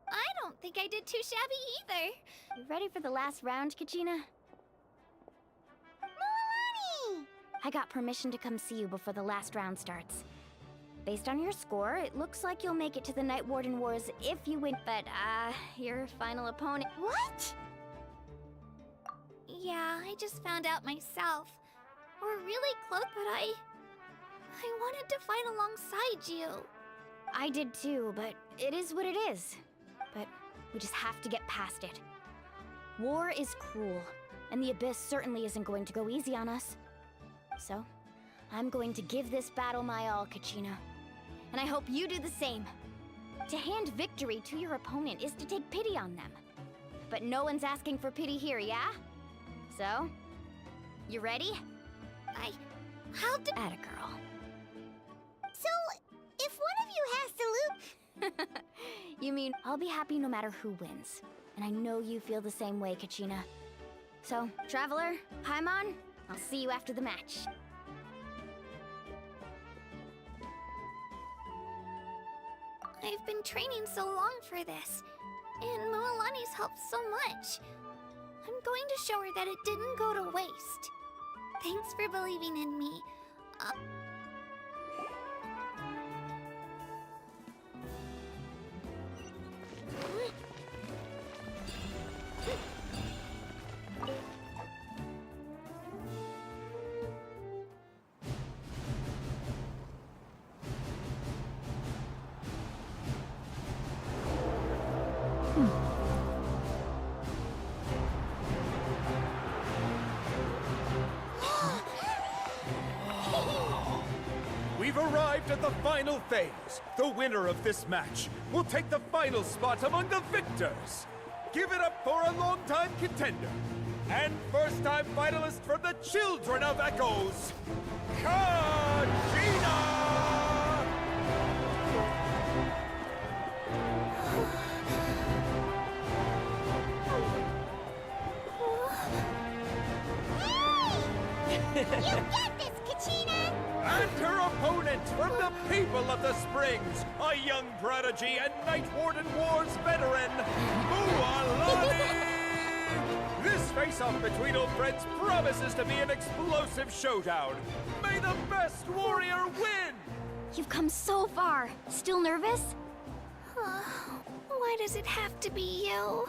I don't think I did too shabby either. You ready for the last round, Kachina? Milani! I got permission to come see you before the last round starts. Based on your score, it looks like you'll make it to the Night Warden Wars if you win, but, your final opponent... What? Yeah, I just found out myself. We're really close, but I wanted to fight alongside you. I did too, but it is what it is. But we just have to get past it. War is cruel, and the Abyss certainly isn't going to go easy on us. So, I'm going to give this battle my all, Kachina. And I hope you do the same. To hand victory to your opponent is to take pity on them. But no one's asking for pity here, yeah? So, you ready? How do... Atta girl. So, if one of you has to lose... You mean, I'll be happy no matter who wins. And I know you feel the same way, Kachina. So, Traveler, Paimon, I'll see you after the match. I've been training so long for this, and Mualani's helped so much. I'm going to show her that it didn't go to waste. Thanks for believing in me. We've arrived at the final phase. The winner of this match will take the final spot among the victors. Give it up for a longtime contender and first-time finalist from the Children of Echoes, Kachina! You get this, Kachina! And her opponent from the people of the Springs, a young prodigy and Night Warden Wars veteran, Mualani! This face-off between old friends promises to be an explosive showdown. May the best warrior win! You've come so far. Still nervous? Why does it have to be you?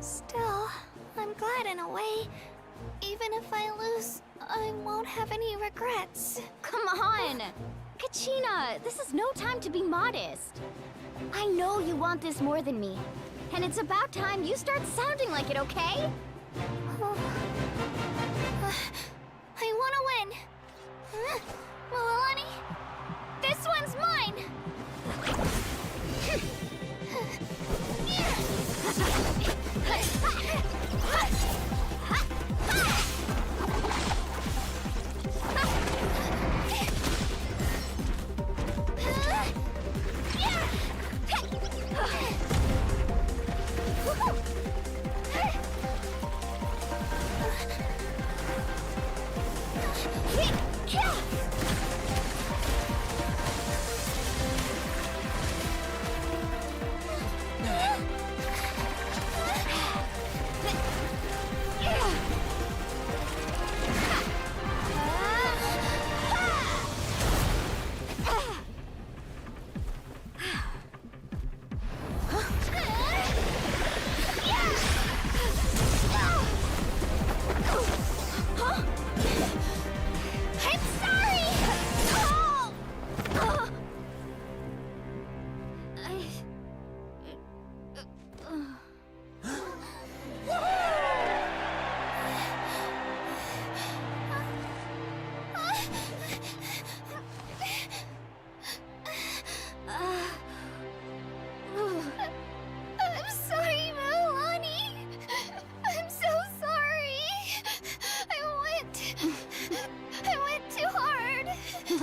Still, I'm glad in a way. Even if I lose, I won't have any regrets. Come on! Kachina, this is no time to be modest. I know you want this more than me. And it's about time you start sounding like it, okay? I want to win. Mualani, this one's mine!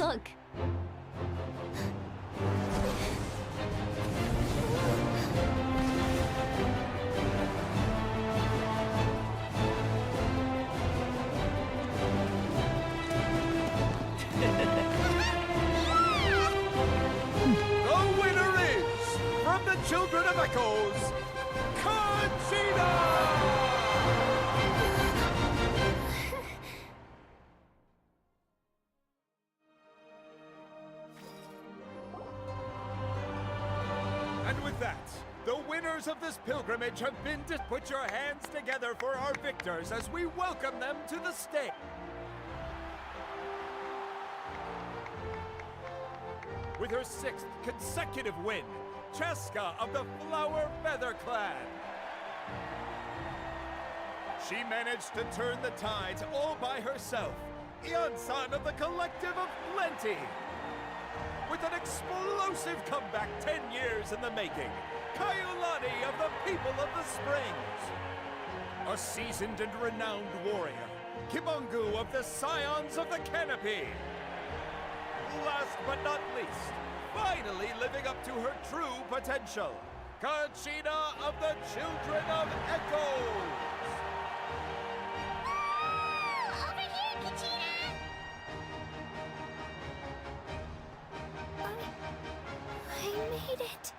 Look. The winner is, from the Children of Echoes, Conchita! And with that, the winners of this pilgrimage have been to put your hands together for our victors as we welcome them to the stage. With her 6th consecutive win, Cheska of the Flower Feather Clan. She managed to turn the tides all by herself. Ian-san of the Collective of Plenty. With an explosive comeback 10 years in the making, Kaiulani of the People of the Springs. A seasoned and renowned warrior, Kimongu of the Scions of the Canopy. Last but not least, finally living up to her true potential, Conchita of the Children of Echoes! Over here, Kachina! I made it.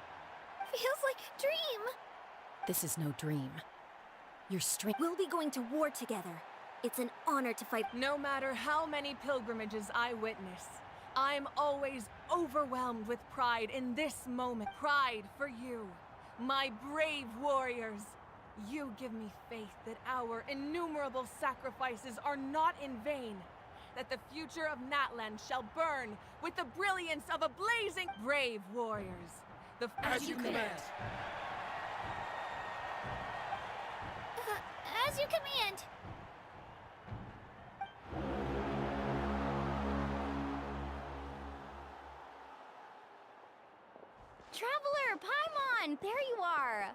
Feels like a dream. This is no dream. Your strength. We'll be going to war together. It's an honor to fight. No matter how many pilgrimages I witness, I'm always overwhelmed with pride in this moment. Pride for you, my brave warriors. You give me faith that our innumerable sacrifices are not in vain, that the future of Natlan shall burn with the brilliance of a blazing... Brave warriors, As you command. As you command. Traveler, Paimon, there you are.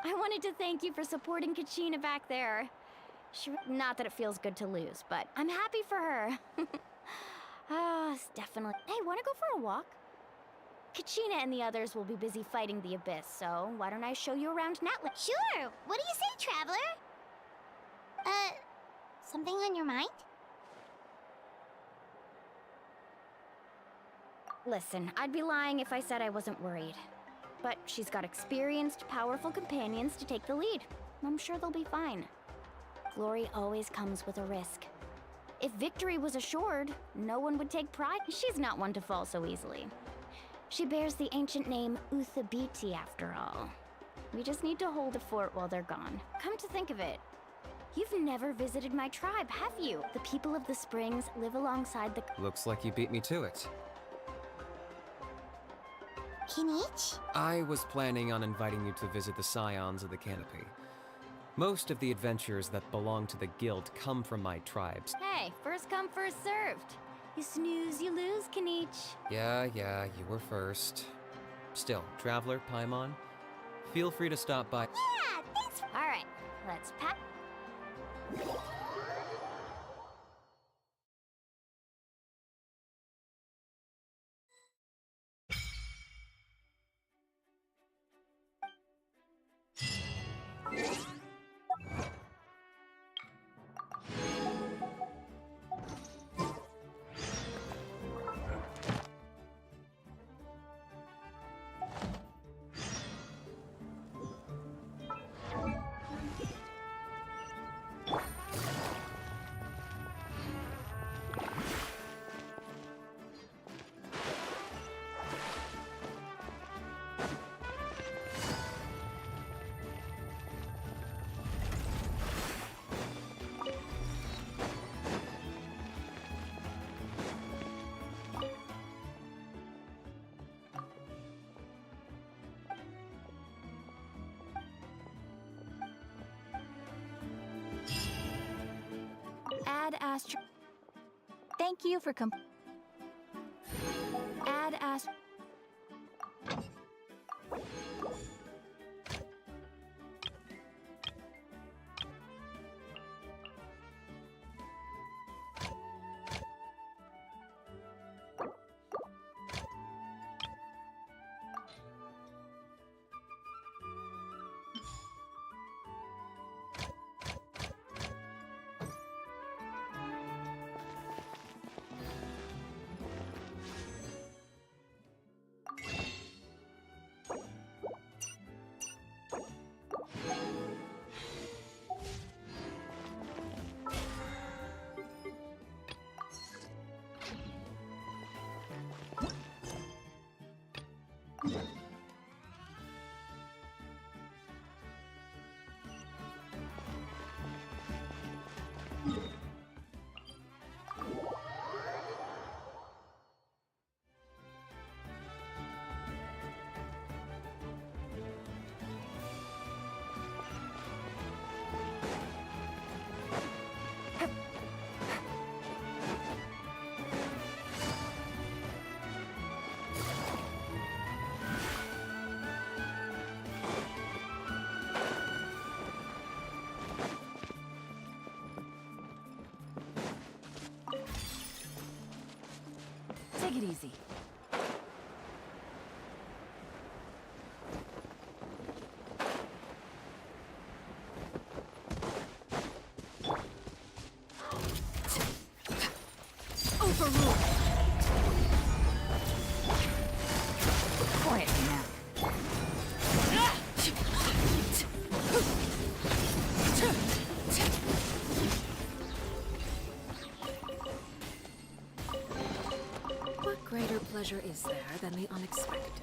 I wanted to thank you for supporting Kachina back there. Not that it feels good to lose, but I'm happy for her. It's definitely... Hey, wanna go for a walk? Kachina and the others will be busy fighting the Abyss, so why don't I show you around Natlan? Sure! What do you say, Traveler? Something on your mind? Listen, I'd be lying if I said I wasn't worried. But she's got experienced, powerful companions to take the lead. I'm sure they'll be fine. Glory always comes with a risk. If victory was assured, no one would take pride. She's not one to fall so easily. She bears the ancient name Uthabiti, after all. We just need to hold the fort while they're gone. Come to think of it, you've never visited my tribe, have you? The people of the Springs live alongside the... Looks like you beat me to it. Kinich? I was planning on inviting you to visit the Scions of the Canopy. Most of the adventures that belong to the guild come from my tribes. Hey, first come, first served. You snooze, you lose, Kinich. Yeah, you were first. Still, Traveler, Paimon, feel free to stop by. Yeah, thanks. All right, let's pack. Add Astro. Thank you for Add Astro. Take it easy. Overruled. Quiet now. What greater pleasure is there than the unexpected?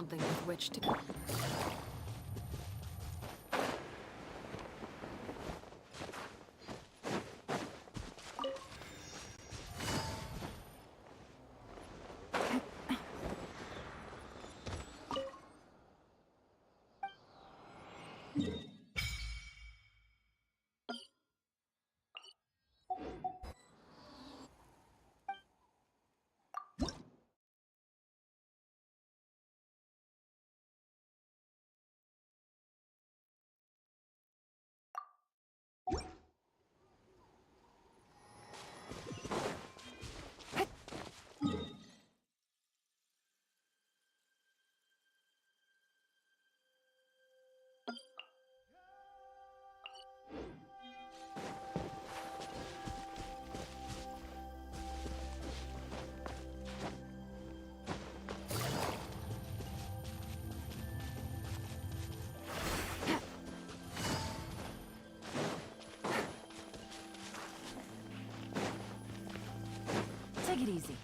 something with which to... Take it easy.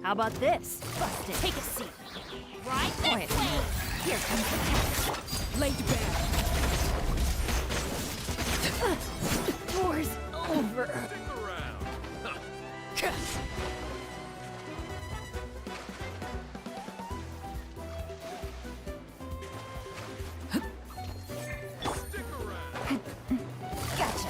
How about this? Busted. Take a seat. Right this way! Here comes the test. Laid bare. Doors over. Stick around. Stick around. Gotcha.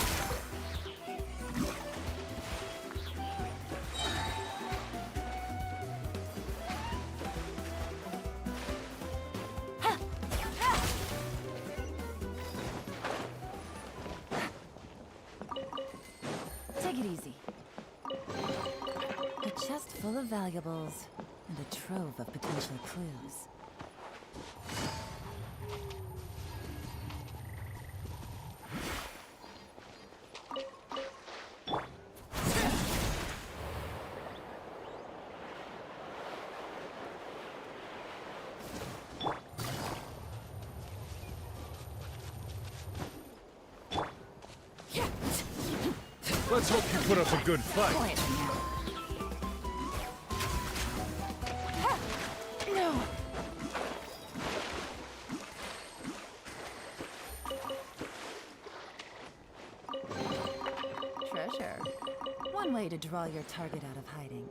Take it easy. A chest full of valuables and a trove of potential clues. Let's hope you put up a good fight. Quiet now. No. Treasure. One way to draw your target out of hiding.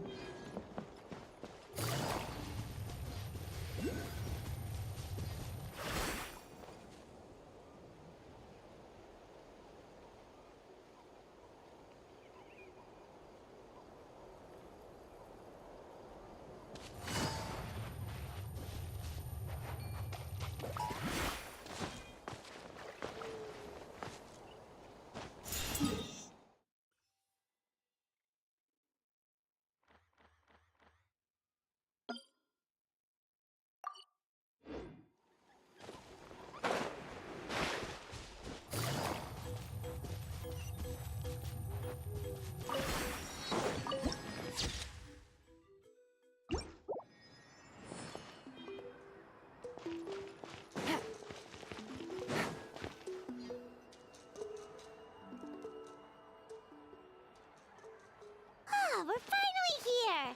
Ah, we're finally here!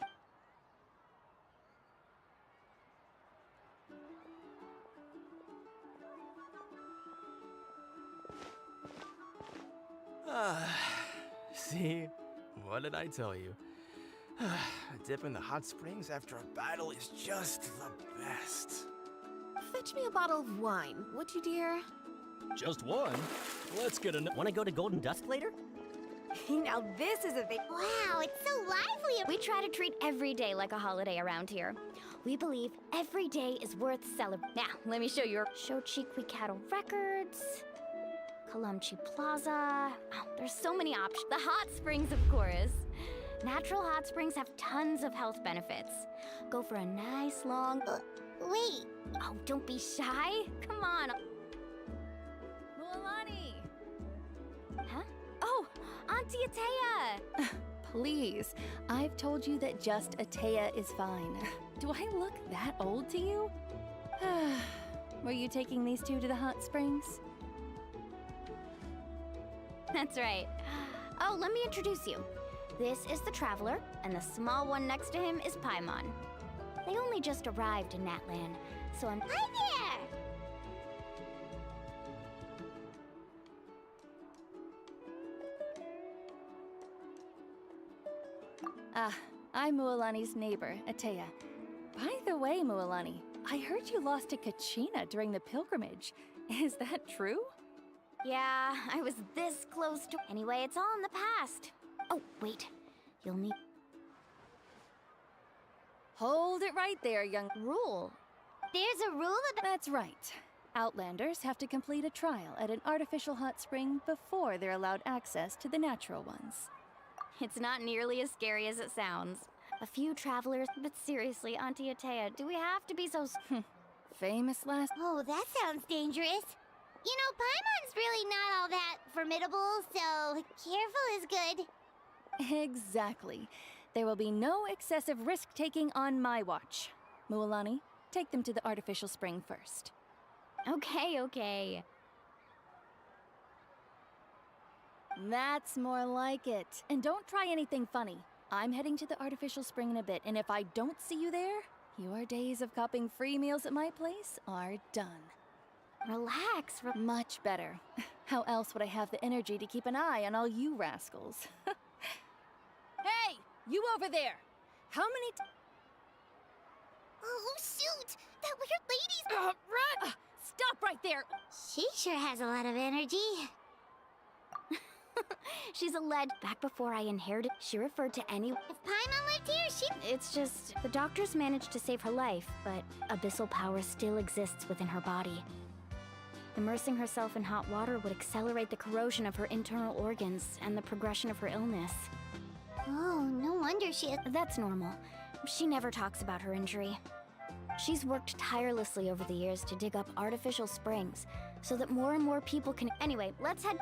See? What did I tell you? A dip in the hot springs after a battle is just the best. Fetch me a bottle of wine, would you, dear? Just one? Let's get a... Want to go to Golden Dusk later? Now this is a big... Wow, it's so lively! We try to treat every day like a holiday around here. We believe every day is worth celebrating. Now, let me show you your Shochiqui Cattle Records, Kalumchi Plaza. Oh, there's so many options. The hot springs, of course. Natural hot springs have tons of health benefits. Go for a nice long... Wait. Oh, don't be shy. Come on. Mualani! Huh? Oh, Auntie Atea! Please, I've told you that just Atea is fine. Do I look that old to you? Were you taking these two to the hot springs? That's right. Oh, let me introduce you. This is the Traveler, and the small one next to him is Paimon. They only just arrived in Natlan, so I'm... Hi Ah, I'm Mualani's neighbor, Atea. By the way, Mualani, I heard you lost to Kachina during the pilgrimage. Is that true? Yeah, I was this close to... Anyway, it's all in the past. Oh, wait. You'll need... Hold it right there, young... Rule? There's a rule about... That's right. Outlanders have to complete a trial at an artificial hot spring before they're allowed access to the natural ones. It's not nearly as scary as it sounds. A few travelers, but seriously, Auntie Atea, do we have to be so... Famous last... Oh, that sounds dangerous. You know, Paimon's really not all that formidable, so careful is good. Exactly. There will be no excessive risk-taking on my watch. Mualani, take them to the artificial spring first. Okay. That's more like it. And don't try anything funny. I'm heading to the artificial spring in a bit, and if I don't see you there, your days of copping free meals at my place are done. Relax. Much better. How else would I have the energy to keep an eye on all you rascals? Hey! You over there! How many Oh, shoot! That weird lady's... run! Stop right there! She sure has a lot of energy. She's alleged back before I inherited. She referred to any... If Paimon lived here, she... It's just... The doctors managed to save her life, but abyssal power still exists within her body. Immersing herself in hot water would accelerate the corrosion of her internal organs and the progression of her illness. Oh, no wonder she... That's normal. She never talks about her injury. She's worked tirelessly over the years to dig up artificial springs, so that more and more people can... Anyway, let's head...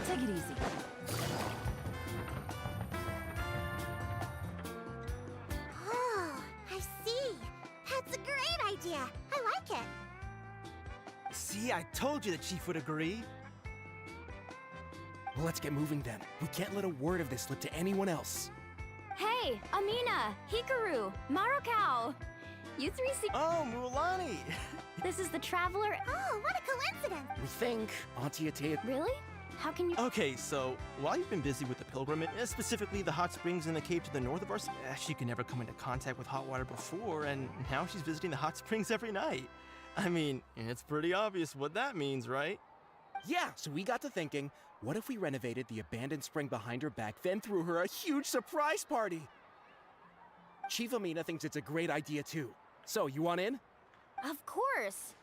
Take it easy. Oh, I see. That's a great idea. I like it. See, I told you the chief would agree. Well, let's get moving then. We can't let a word of this slip to anyone else. Hey, Amina, Hikaru, Marukao! You three see... Oh, Mualani! This is the Traveler... Oh, what a coincidence! We think Auntie Atea... Really? How can you... Okay, so while you've been busy with the pilgrimage, specifically the hot springs in the cave to the north of our... She could never come into contact with hot water before, and now she's visiting the hot springs every night. I mean, it's pretty obvious what that means, right? Yeah, so we got to thinking, what if we renovated the abandoned spring behind her back, then threw her a huge surprise party? Chief Amina thinks it's a great idea too. So, you want in? Of course.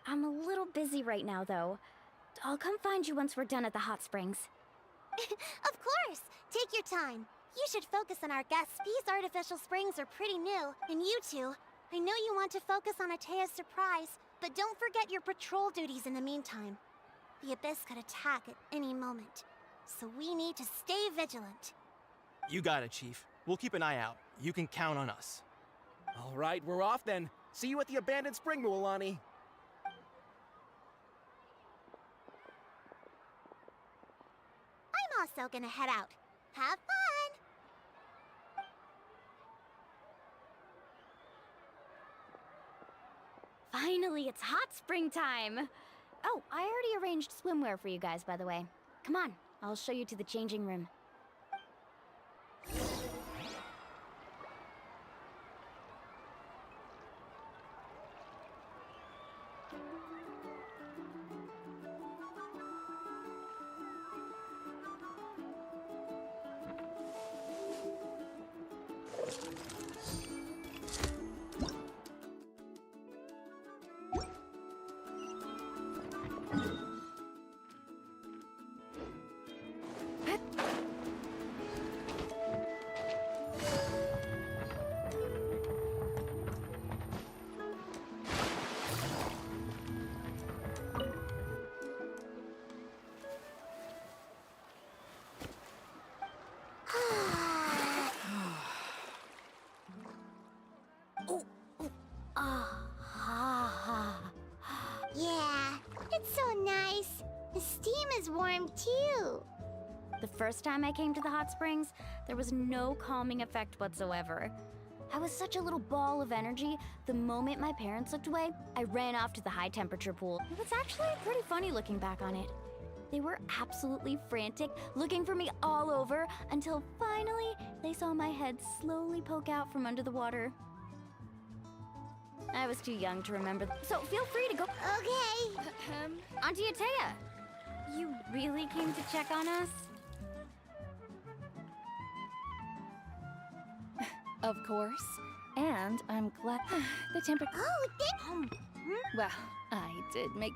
I'm a little busy right now, though. I'll come find you once we're done at the hot springs. Of course! Take your time. You should focus on our guests. These artificial springs are pretty new. And you two, I know you want to focus on Atea's surprise, but don't forget your patrol duties in the meantime. The Abyss could attack at any moment, so we need to stay vigilant. You got it, Chief. We'll keep an eye out. You can count on us. All right, we're off then. See you at the abandoned spring, Mualani. I'm also gonna head out. Have fun! Finally, it's hot spring time! Oh, I already arranged swimwear for you guys, by the way. Come on, I'll show you to the changing room. Yeah, it's so nice. The steam is warm too. The first time I came to the hot springs, there was no calming effect whatsoever. I was such a little ball of energy, the moment my parents looked away, I ran off to the high temperature pool. It was actually pretty funny looking back on it. They were absolutely frantic, looking for me all over, until finally they saw my head slowly poke out from under the water. I was too young to remember, so feel free to go. Okay. Auntie Atea, you really came to check on us? Of course. And I'm glad the temperature. Oh, Well, I did make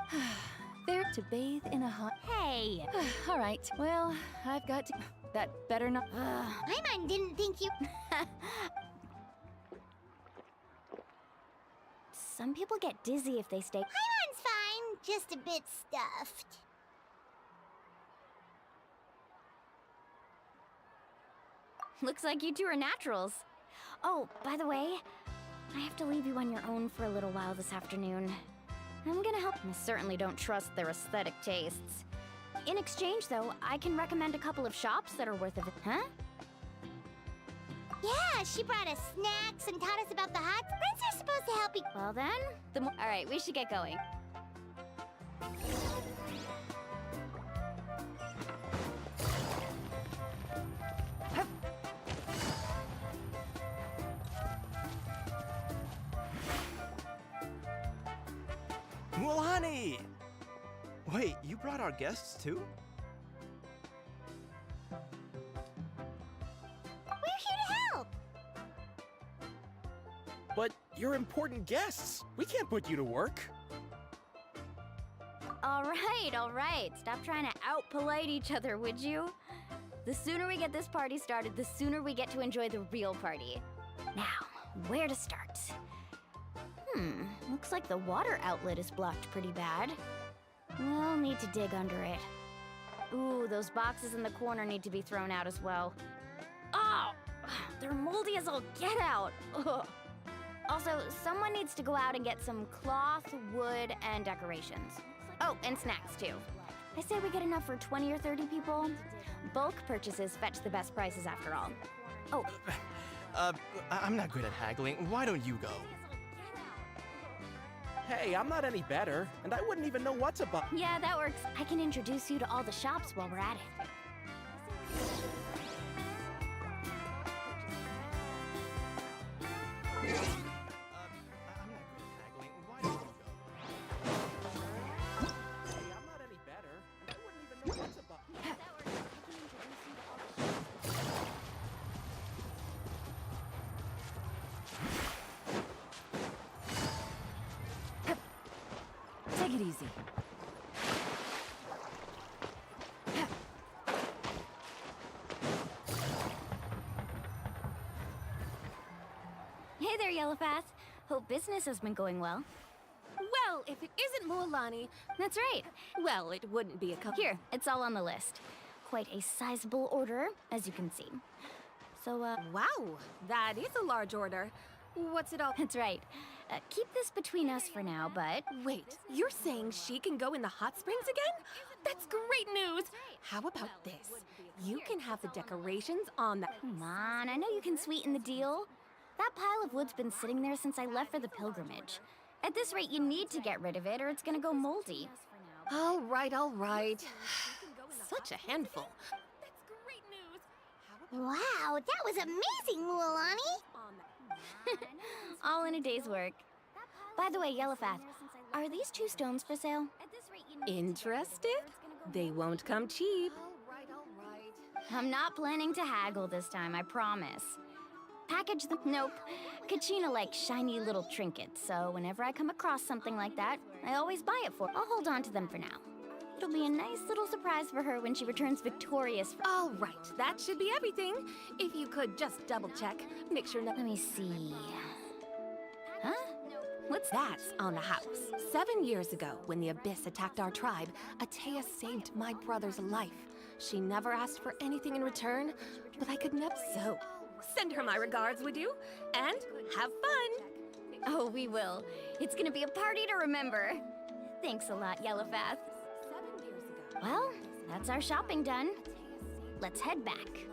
there to bathe in a hot. Hey! All right. Well, I've got to. That better not. Paimon didn't think you. Some people get dizzy if they stay. Paimon's fine, just a bit stuffed. Looks like you two are naturals. Oh, by the way, I have to leave you on your own for a little while this afternoon. I'm gonna help. I certainly don't trust their aesthetic tastes. In exchange, though, I can recommend a couple of shops that are worth a huh? Yeah, she brought us snacks and taught us about the hot springs are supposed to help you. Well then, all right, we should get going. Mualani! Wait, you brought our guests too? We're here to help. But you're important guests. We can't put you to work. All right. Stop trying to out-polite each other, would you? The sooner we get this party started, the sooner we get to enjoy the real party. Now, where to start? Looks like the water outlet is blocked pretty bad. We'll need to dig under it. Ooh, those boxes in the corner need to be thrown out as well. Oh! They're moldy as all get out! Ugh. Also, someone needs to go out and get some cloth, wood, and decorations. Oh, and snacks too. I say we get enough for 20 or 30 people. Bulk purchases fetch the best prices after all. Oh. I'm not good at haggling. Why don't you go? Hey, I'm not any better, and I wouldn't even know what's about. Yeah, that works. I can introduce you to all the shops while we're at it. Take it easy. Hey there, Yellowpath. Hope business has been going well. Well, if it isn't Mualani, That's right. well, it wouldn't be a couple. Here, it's all on the list. Quite a sizable order, as you can see. So, Wow, that is a large order. What's it all? That's right. Keep this between us for now, but... Wait, you're saying she can go in the hot springs again? That's great news! How about this? You can have the decorations on the... Come on, I know you can sweeten the deal. That pile of wood's been sitting there since I left for the pilgrimage. At this rate, you need to get rid of it or it's gonna go moldy. All right, all right. Such a handful. Wow, that was amazing, Mualani! All in a day's work. By the way, Yellowfath, are these 2 stones for sale? Interested? They won't come cheap. I'm not planning to haggle this time, I promise. Package them. Nope. Kachina likes shiny little trinkets, so whenever I come across something like that, I always buy it for her. I'll hold on to them for now. It'll be a nice little surprise for her when she returns victorious from... All right, that should be everything. If you could just double check, make sure Let me see... Huh? That's on the house. 7 years ago, when the Abyss attacked our tribe, Atea saved my brother's life. She never asked for anything in return, but I could never so. Send her my regards, would you? And have fun! Oh, we will. It's gonna be a party to remember. Thanks a lot, Yellowfath. Well, that's our shopping done. Let's head back.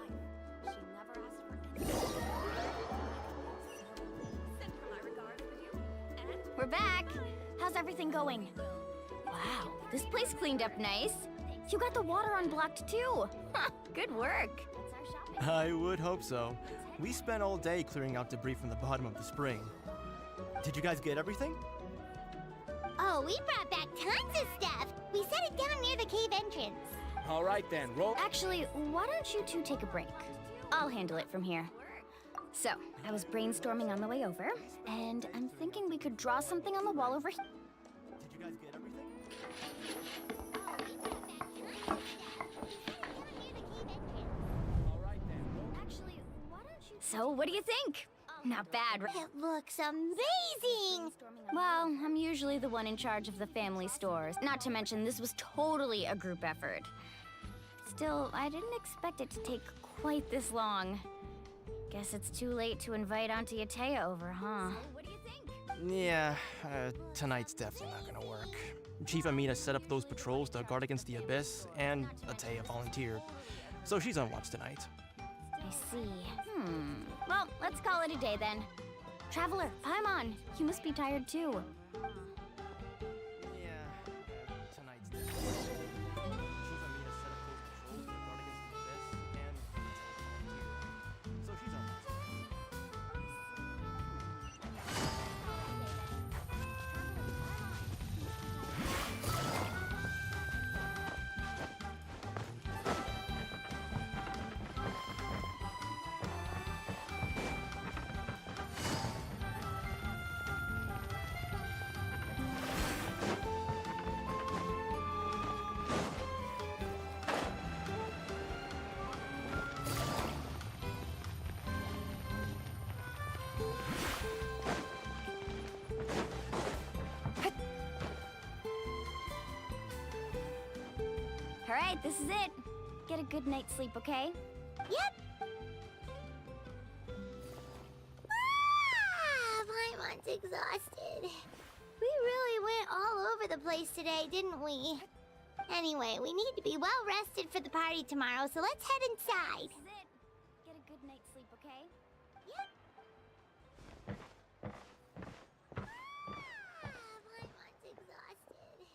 We're back. How's everything going? Wow, this place cleaned up nice. You got the water unblocked too. Good work. I would hope so. We spent all day clearing out debris from the bottom of the spring. Did you guys get everything? Oh, we brought back tons of stuff! We set it down near the cave entrance. All right then, roll. Actually, why don't you 2 take a break? I'll handle it from here. So, I was brainstorming on the way over, and I'm thinking we could draw something on the wall over here. Did you guys get everything? So, what do you think? Not bad, right? It looks amazing! Well, I'm usually the one in charge of the family stores. Not to mention, this was totally a group effort. Still, I didn't expect it to take quite this long. Guess it's too late to invite Auntie Atea over, huh? What do you think? Yeah, tonight's definitely not gonna work. Chief Amina set up those patrols to guard against the Abyss, and Atea volunteered. So she's on watch tonight. I see. Well, let's call it a day then. Traveler, Paimon, you must be tired too. Yeah, tonight's definitely. Chief Amina set up those patrols to guard against the Abyss, and Atea volunteered. So she's on watch. All right, this is it. Get a good night's sleep, okay? Yep! Ah, Paimon's exhausted. We really went all over the place today, didn't we? Anyway, we need to be well rested for the party tomorrow, so let's head inside. This is it. Get a good night's sleep, okay? Yep. Paimon's exhausted.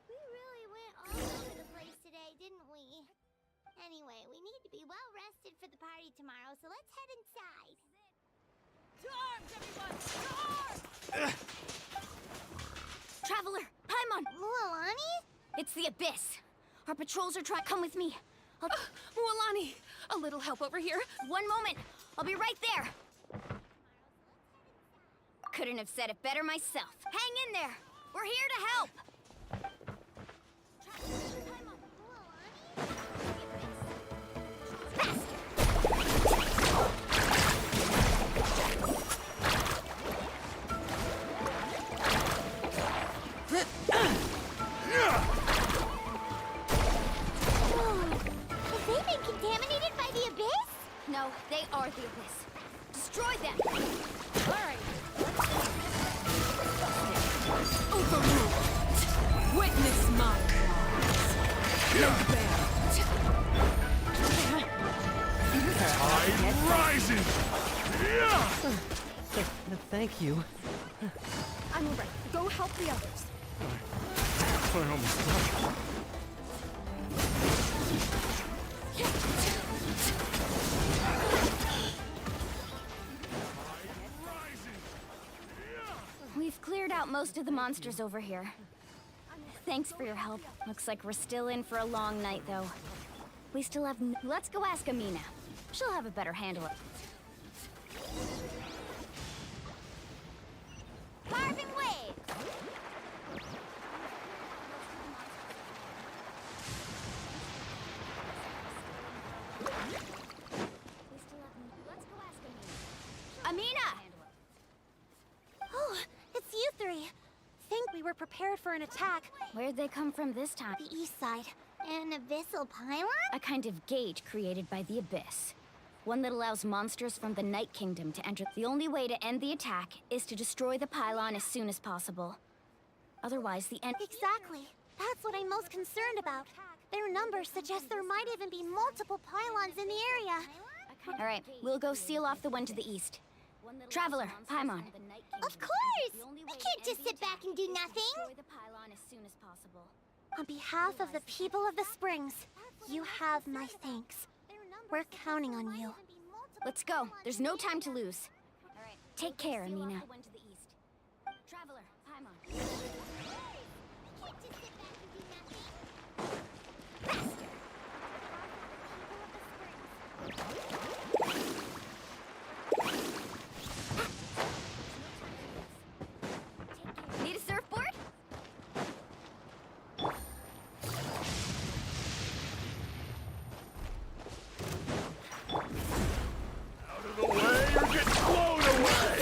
We really went all over the place today, didn't we? Anyway, we need to be well rested for the party tomorrow, so let's head inside. To arms, everyone! To arms! Traveler, Paimon! Mualani? It's the Abyss. Our patrols are trying. Come with me. Mualani, a little help over here. One moment. I'll be right there. Couldn't have said it better myself. Hang in there. We're here to help. Have they been contaminated by the Abyss? No, they are guard the abyss. Destroy them! Alright. Overruled. Witness my laws. Laid bare. Tide rises! Yeah! Thank you. I'm alright. Go help the others. I almost died. We've cleared out most of the monsters over here. Thanks for your help. Looks like we're still in for a long night, though. We still have Let's go ask Amina. She'll have a better handle of it. Carving waves! Amina! Oh, it's you three. Think we were prepared for an attack. Where'd they come from this time? The east side. An abyssal pylon? A kind of gate created by the Abyss. One that allows monsters from the Night Kingdom to enter. The only way to end the attack is to destroy the pylon as soon as possible. Otherwise, the end. Exactly. That's what I'm most concerned about. Their numbers suggest there might even be multiple pylons in the area. Alright, we'll go seal off the one to the east. Traveler, Paimon. Of course! We can't just sit back and do nothing! Destroy the pylon as soon as possible. On behalf of the people of the Springs, you have my thanks. We're counting on you. Let's go. There's no time to lose. Take care, Amina. Traveler, Paimon. Need a surfboard? Out of the way, you're getting blown away!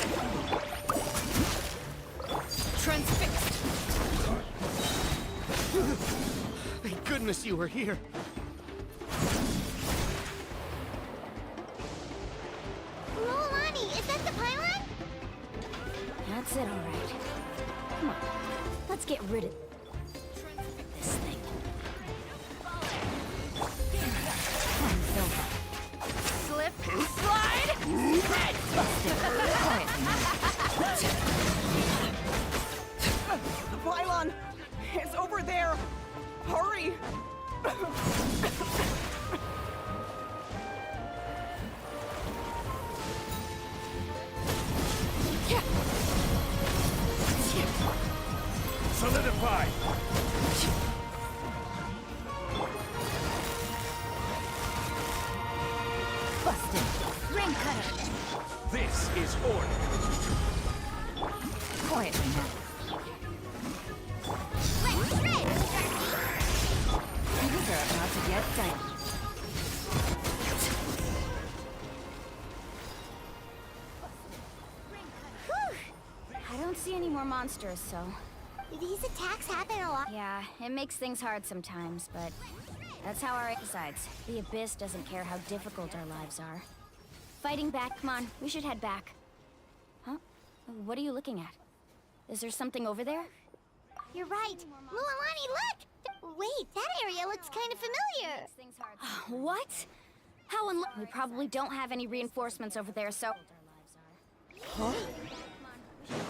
Transfixed. Thank goodness you were here. Lolani, is that the pylon? That's it, all right. Come on, let's get rid of this thing. Slip, slide, head The pylon is over there. Hurry! Solidify! busted. Ring cutter. This is order. Quietly now. Let's shred! Things are about to get done. I don't see any more monsters, so... These attacks happen a lot. Yeah, it makes things hard sometimes, but... That's how our... Besides, the Abyss doesn't care how difficult our lives are. Fighting back, come on, we should head back. Huh? What are you looking at? Is there something over there? You're right. Lolani, look! Wait, that area looks kind of familiar. What? How We probably don't have any reinforcements over there, so... Huh?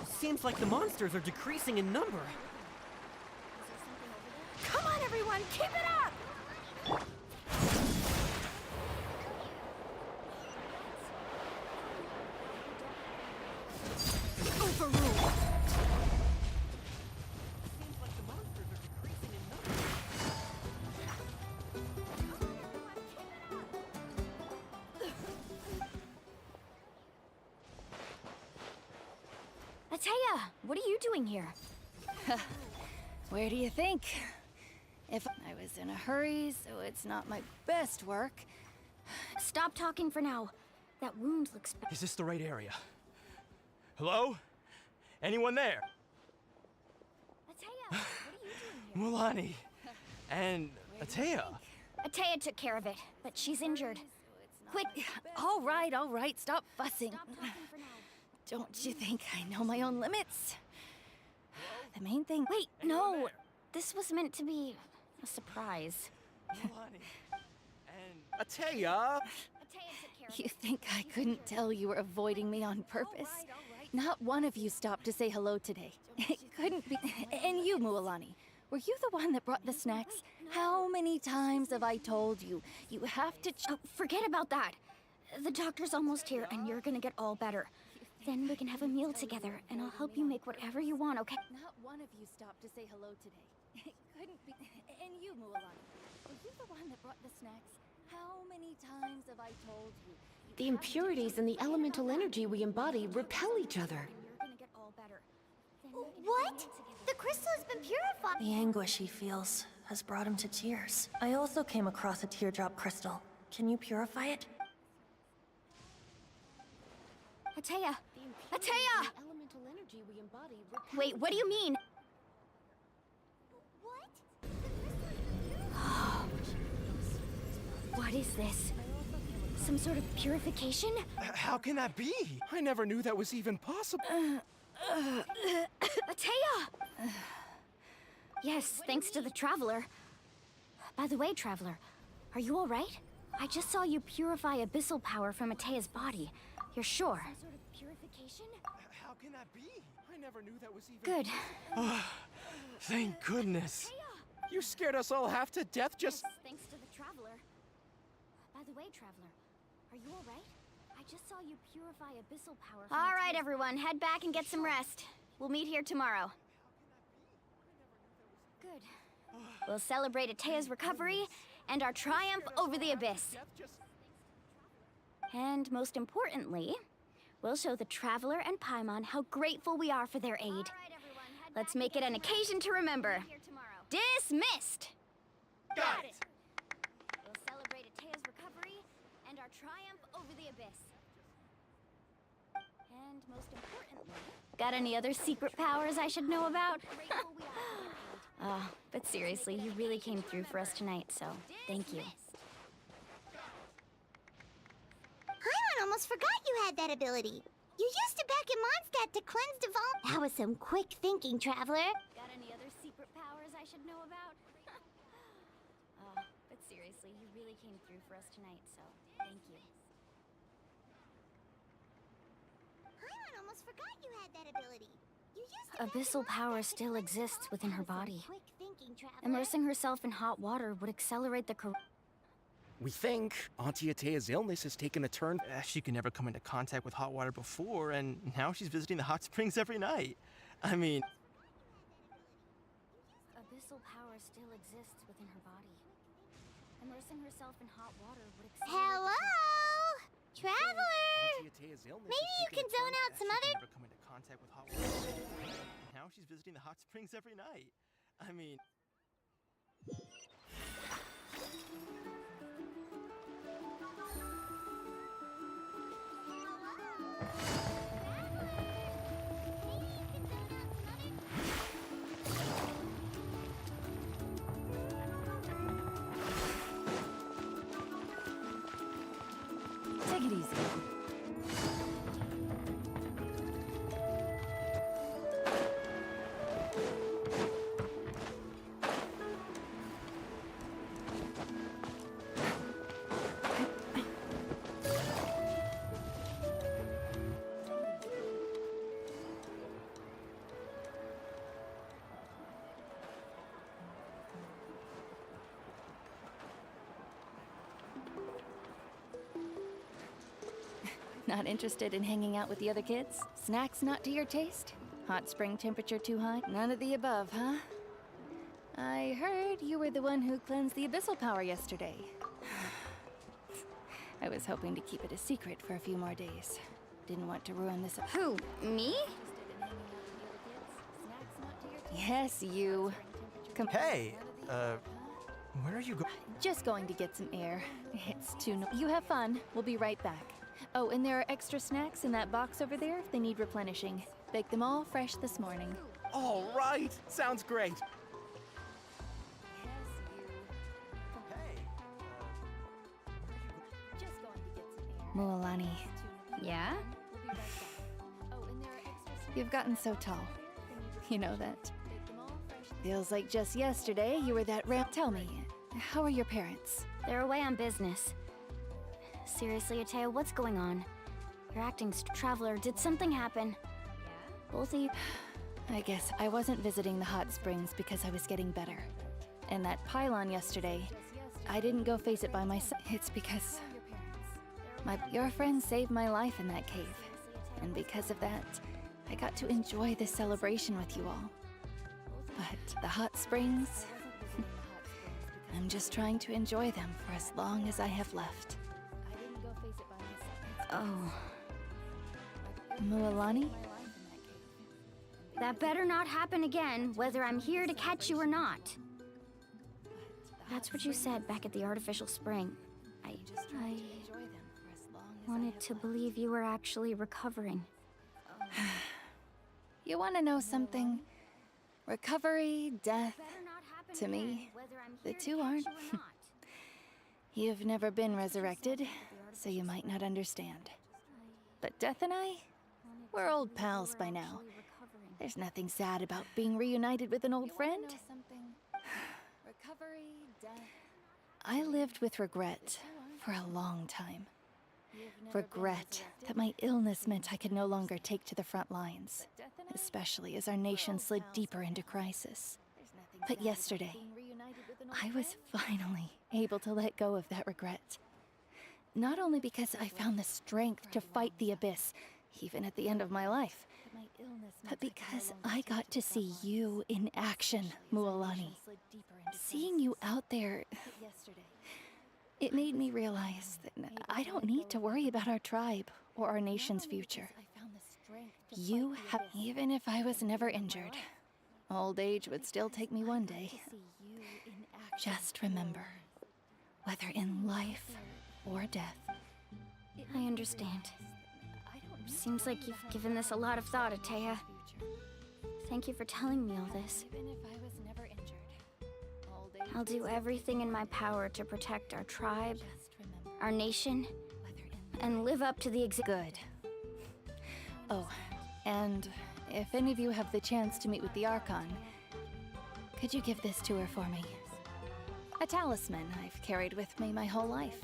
Seems like the monsters are decreasing in number. Come on, everyone, keep it up! Overruled. Ataya, what are you doing here? Where do you think? If I was in a hurry, so it's not my best work. Stop talking for now. That wound looks bad. Is this the right area? Hello? Anyone there? Ataya, what are you doing here? Mulani. And Ataya. Ataya took care of it, but she's injured. Quick! All right, stop fussing. Don't you think I know my own limits? The main thing. Wait, no! This was meant to be a surprise. And Atea! You think I couldn't tell you were avoiding me on purpose? Not one of you stopped to say hello today. It couldn't be. And you, Mualani, were you the one that brought the snacks? How many times have I told you? You have to. Oh, forget about that. The doctor's almost here, and you're gonna get all better. Then we can have a meal together, and I'll help you make whatever you want, okay? Not one of you stopped to say hello today. It couldn't be. And you, Mualani, were you the one that brought the snacks? How many times have I told you? The impurities and the elemental energy we embody repel each other. What? The crystal has been purified. The anguish he feels has brought him to tears. I also came across a teardrop crystal. Can you purify it? Atea! Atea! Elemental energy we embody Wait, what do you mean? What is this? Some sort of purification? How can that be? I never knew that was even possible. Atea! Yes, thanks to the Traveler. By the way, Traveler, are you all right? I just saw you purify abyssal power from Atea's body. You're sure? Some sort of purification? How can that be? I never knew that was even Good. Thank goodness. You scared us all half to death just... Yes, thanks to the Traveler. By the way, Traveler, are you all right? I just saw you purify abyssal power from All right, everyone, head back and get some rest. We'll meet here tomorrow. Good. We'll celebrate Atea's recovery and our triumph over the abyss. And most importantly, we'll show the Traveler and Paimon how grateful we are for their aid. Let's make it an occasion to remember. Dismissed! Got it! We'll celebrate Atea's recovery and our triumph over the abyss. And most importantly... Got any other secret powers I should know about? But seriously, you really came through for us tonight, so thank you. Paimon almost forgot you had that ability. You used it back in Mondstadt to cleanse Devon. That was some quick thinking, Traveler. Got any other secret powers I should know about? But seriously, you really came through for us tonight, so thank you. Paimon almost forgot you had that ability. You used it Abyssal power still exists within her body. Immersing herself in hot water would accelerate the We think Auntie Atea's illness has taken a turn. She could never come into contact with hot water before, and now she's visiting the hot springs every night. I mean... Abyssal power still exists within her body. Immersing herself in hot water would accelerate Hello? Traveler! Maybe you can zone out some other... Never come into contact with hot water. And now she's visiting the hot springs every night. I mean... Take it easy. Not interested in hanging out with the other kids? Snacks not to your taste? Hot spring temperature too high? None of the above, huh? I heard you were the one who cleansed the abyssal power yesterday. I was hoping to keep it a secret for a few more days. Didn't want to ruin this. Who? Me? Yes, you. Hey, where are you going? Just going to get some air. It's too You have fun. We'll be right back. Oh, and there are extra snacks in that box over there if they need replenishing. Baked them all fresh this morning. All right, sounds great. Just going to get Mualani, Yeah? you've gotten so tall. You know that. Feels like just yesterday you were that Tell me, how are your parents? They're away on business. Seriously, Atea, what's going on? You're acting traveler. Did something happen? Both of you... I guess I wasn't visiting the hot springs because I was getting better. And that pylon yesterday, I didn't go face it by myself. It's because... your friend saved my life in that cave. And because of that, I got to enjoy this celebration with you all. But the hot springs... I'm just trying to enjoy them for as long as I have left. Oh. Mualani? That better not happen again, whether I'm here to catch you or not. That's what you said back at the artificial spring. I wanted to believe you were actually recovering. You want to know something? Recovery, death, to me, the two aren't. You've never been resurrected, so you might not understand. But Death and I, we're old pals by now. There's nothing sad about being reunited with an old friend. I lived with regret for a long time. Regret that my illness meant I could no longer take to the front lines, especially as our nation slid deeper into crisis. But yesterday, I was finally able to let go of that regret. Not only because I found the strength to fight the abyss, even at the end of my life, but because I got to see you in action, Mualani. Seeing you out there, it made me realize that I don't need to worry about our tribe or our nation's future. You have, even if I was never injured, old age would still take me one day. Just remember, whether in life or death. I understand. Seems like you've given this a lot of thought, Atea. Thank you for telling me all this. I'll do everything in my power to protect our tribe, our nation, and live up to the Good. Oh, and if any of you have the chance to meet with the Archon, could you give this to her for me? A talisman I've carried with me my whole life.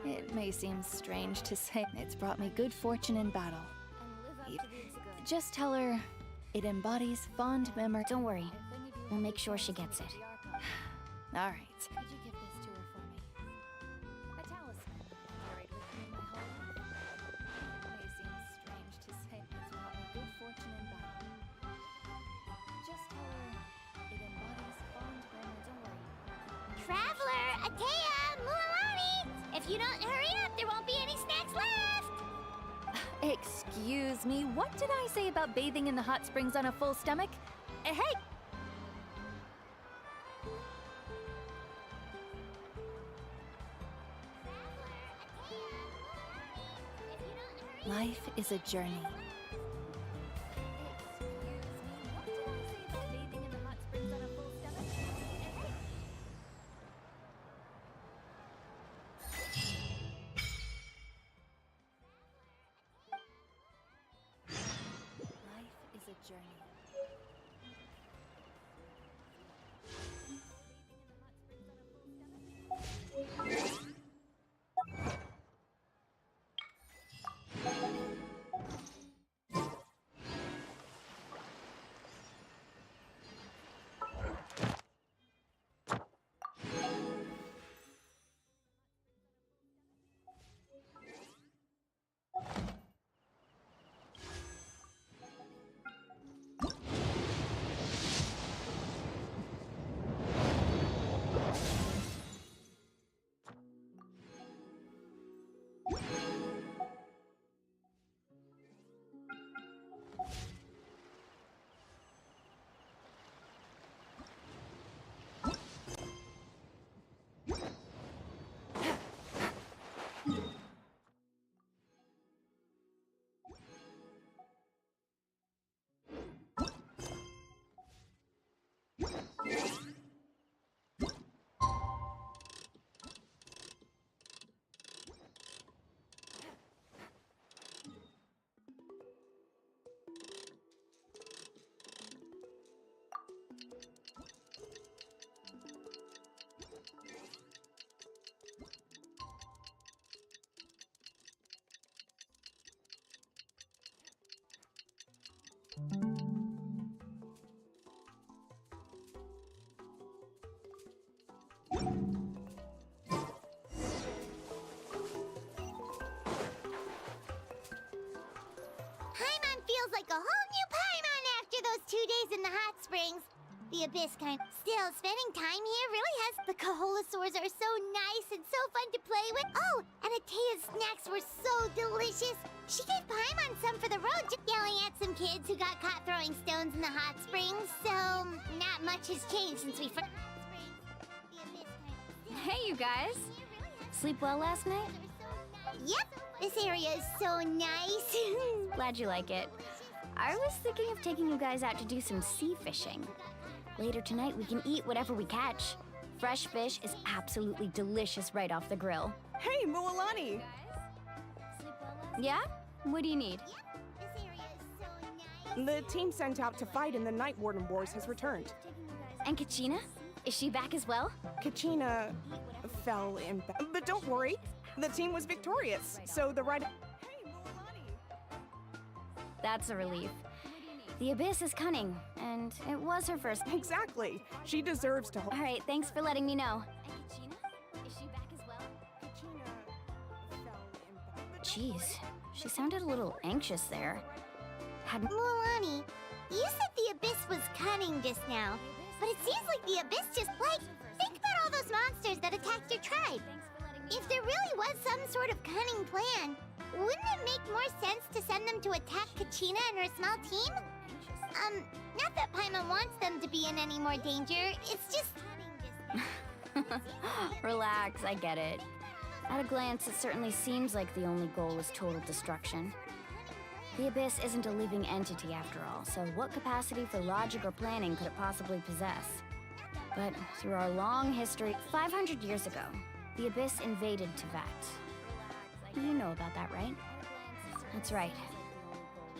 It may seem strange to say it's brought me good fortune in battle. Just tell her it embodies fond memory. Don't worry. We'll make sure she gets it. All right. Could you give this to her for me? A talisman I've carried with me my whole life. It may seem strange to say it's brought me good fortune in battle. Just tell her it embodies fond memory. Don't worry. Traveler, Atea, Mualani! If you don't hurry up, there won't be any snacks left! Excuse me, what did I say about bathing in the hot springs on a full stomach? Hey! Life is a journey. Paimon feels like a whole new Paimon after those 2 days in the hot springs. The Abyss kind. Still, spending time here really has. The Kaholosaurs are so nice and so fun to play with. Oh, and Atea's snacks were so delicious. She gave Paimon some for the road, just yelling at some kids who got caught throwing stones in the hot springs. So, not much has changed since we first. Hey, you guys. Sleep well last night? Yep, this area is so nice. Glad you like it. I was thinking of taking you guys out to do some sea fishing. Later tonight, we can eat whatever we catch. Fresh fish is absolutely delicious right off the grill. Hey, Mualani! Yeah? What do you need? The team sent out to fight in the Night Warden Wars has returned. And Kachina? Is she back as well? Kachina fell in. But don't worry, the team was victorious, so the right. That's a relief. The Abyss is cunning, and it was her first. Exactly. She deserves to. All right, thanks for letting me know. And Kachina? Is she back as well? Jeez, she sounded a little anxious there. Mualani, you said the Abyss was cunning just now, but it seems like the Abyss just think about all those monsters that attacked your tribe. If there really was some sort of cunning plan, wouldn't it make more sense to send them to attack Kachina and her small team? Not that Paimon wants them to be in any more danger, it's just... Relax, I get it. At a glance, it certainly seems like the only goal was total destruction. The Abyss isn't a living entity after all, so what capacity for logic or planning could it possibly possess? But through our long history, 500 years ago, the Abyss invaded Teyvat. You know about that, right? That's right.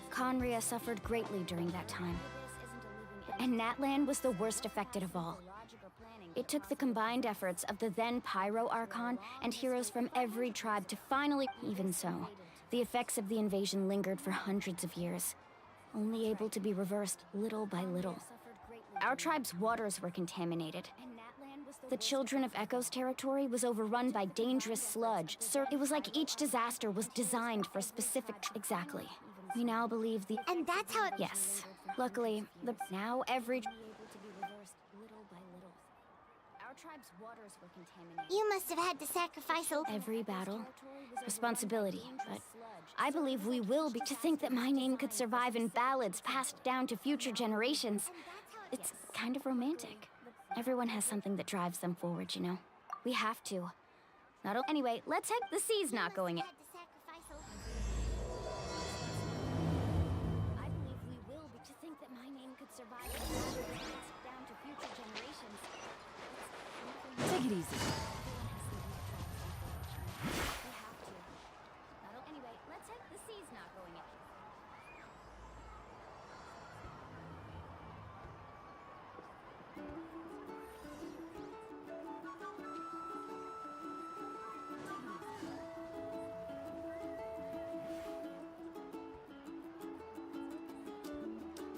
Conria suffered greatly during that time. And Natlan was the worst affected of all. It took the combined efforts of the then Pyro Archon and heroes from every tribe to finally... Even so, the effects of the invasion lingered for hundreds of years, only able to be reversed little by little. Our tribe's waters were contaminated. The Children of Echo's territory was overrun by dangerous sludge. It was like each disaster was designed for a specific... Exactly. We now believe the... And that's how it... Yes. Luckily, now every... Our tribe's waters were contaminated. You must have had to sacrifice a... Every battle, responsibility, but I believe we will be. To think that my name could survive in ballads passed down to future generations. It's kind of romantic. Everyone has something that drives them forward, you know? We have to. Anyway, let's head... The sea's not going in. I believe we will be. To think that my name could survive in ballads passed down to future generations. Take it easy. Anyway, let's head. The sea's not going in.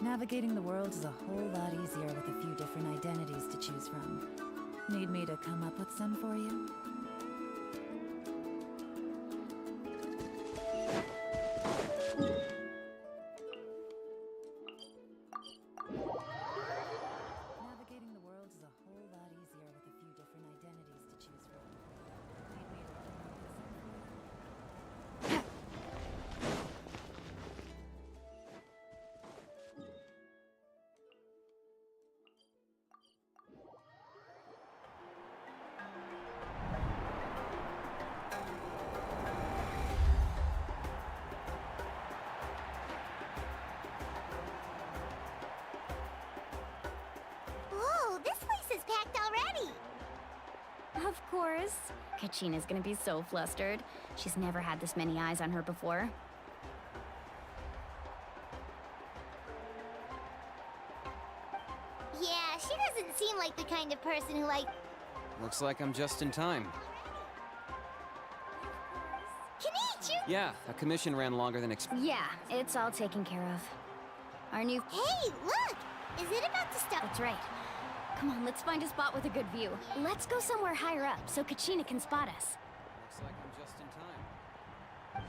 Navigating the world is a whole lot easier with a few different identities to choose from. Need me to come up with some for you? Navigating the world is a whole lot easier with a few different identities to choose from. Need me to come up with some for you? Whoa, this place is packed already! Of course. Kachina's gonna be so flustered. She's never had this many eyes on her before. Yeah, she doesn't seem like the kind of person who Looks like I'm just in time. Yeah, a commission ran longer than expected. Yeah, it's all taken care of. Our new... Hey, look! Is it about to stop? That's right. Come on, let's find a spot with a good view. Let's go somewhere higher up so Kachina can spot us. Looks like I'm just in time.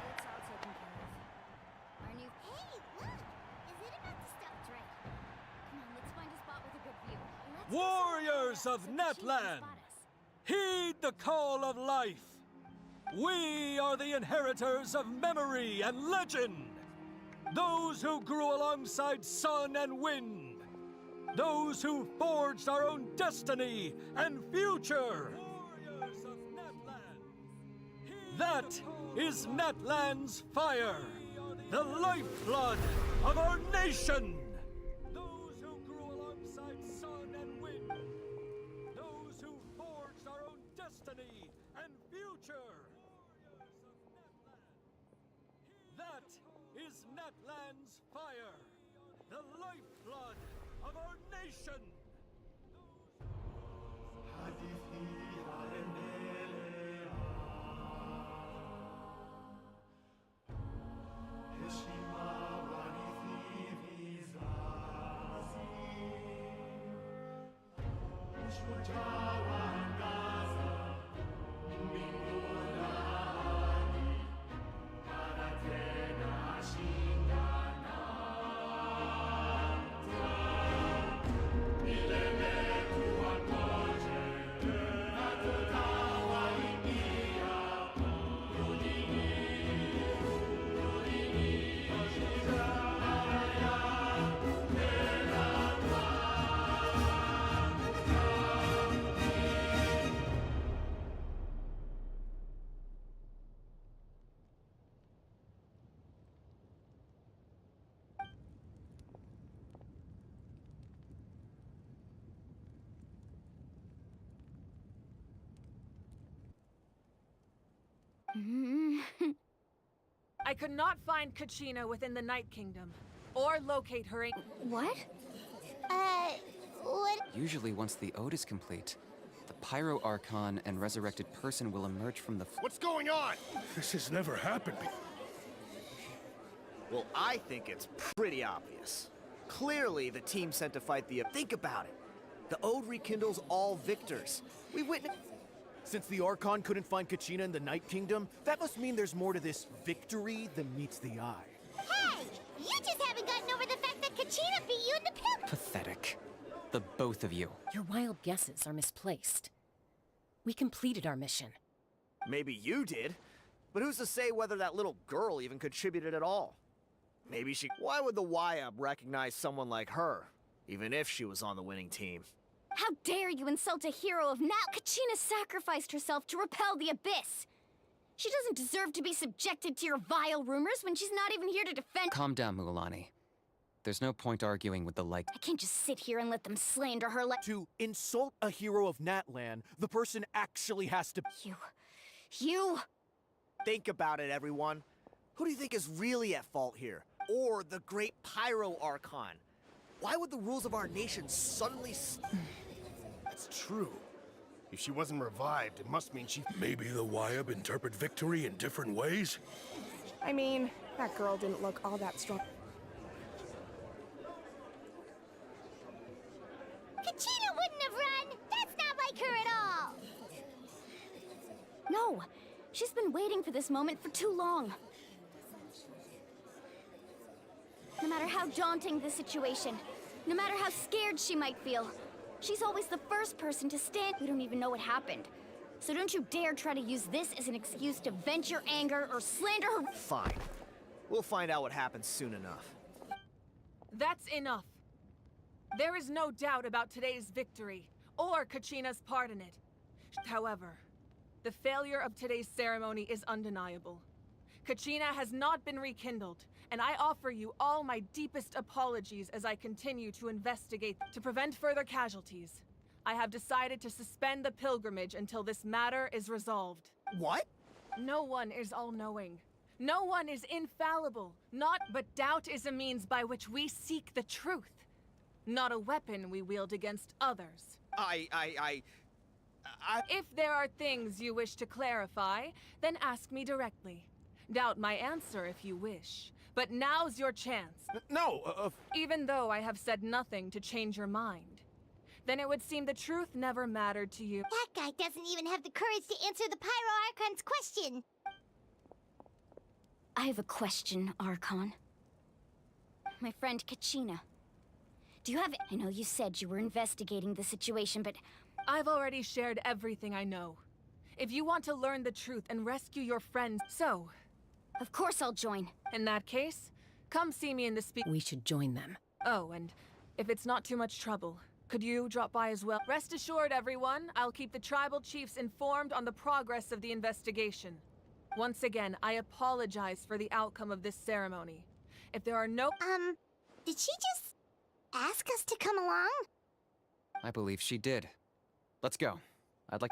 It's all taken care of. Our new... Hey, look! Is it about to stop? That's right. Come on, let's find a spot with a good view. Let's Warriors of Natlan, heed the call of life. We are the inheritors of memory and legend. Those who grew alongside sun and wind. Those who forged our own destiny and future. Warriors of Natlan. That is Natlan's fire, the lifeblood of our nation. Those who grew alongside sun and wind. Those who forged our own destiny and future. That is Natlan's fire, the lifeblood of our nation. I could not find Kachina within the Night Kingdom, or locate her in— What? What? Usually once the ode is complete, the Pyro Archon and resurrected person will emerge from the... What's going on? This has never happened before. Well, I think it's pretty obvious. Clearly, the team sent to fight the... Think about it. The ode rekindles all victors. We witnessed... Since the Archon couldn't find Kachina in the Night Kingdom, that must mean there's more to this victory than meets the eye. Hey! You just haven't gotten over the fact that Kachina beat you in the pill. Pathetic. The both of you. Your wild guesses are misplaced. We completed our mission. Maybe you did, but who's to say whether that little girl even contributed at all? Maybe she... Why would the YUB recognize someone like her, even if she was on the winning team? How dare you insult a hero of now? Kachina sacrificed herself to repel the Abyss. She doesn't deserve to be subjected to your vile rumors when she's not even here to defend— Calm down, Mualani. There's no point arguing with the like— I can't just sit here and let them slander her like— To insult a hero of Natlan, the person actually has to— You... Think about it, everyone. Who do you think is really at fault here? Or the great Pyro Archon? Why would the rules of our nation suddenly... That's true. If she wasn't revived, it must mean she... Maybe the YUB interpret victory in different ways? I mean, that girl didn't look all that strong. Kachina wouldn't have run! That's not like her at all! No! She's been waiting for this moment for too long. No matter how daunting the situation, no matter how scared she might feel, she's always the first person to stand. We don't even know what happened. So don't you dare try to use this as an excuse to vent your anger or slander her— Fine. We'll find out what happens soon enough. That's enough. There is no doubt about today's victory, or Kachina's part in it. However, the failure of today's ceremony is undeniable. Kachina has not been rekindled, and I offer you all my deepest apologies as I continue to investigate to prevent further casualties. I have decided to suspend the pilgrimage until this matter is resolved. What? No one is all-knowing. No one is infallible. But doubt is a means by which we seek the truth, not a weapon we wield against others. If there are things you wish to clarify, then ask me directly. Doubt my answer if you wish. But now's your chance. No, Even though I have said nothing to change your mind, then it would seem the truth never mattered to you. That guy doesn't even have the courage to answer the Pyro Archon's question. I have a question, Archon. My friend Kachina. Do you have... I know you said you were investigating the situation, but... I've already shared everything I know. If you want to learn the truth and rescue your friends, so... Of course I'll join. In that case, come see me in the We should join them. Oh, and if it's not too much trouble, could you drop by as well? Rest assured, everyone, I'll keep the tribal chiefs informed on the progress of the investigation. Once again, I apologize for the outcome of this ceremony. If there are no... Did she just ask us to come along? I believe she did. Let's go. I'd like...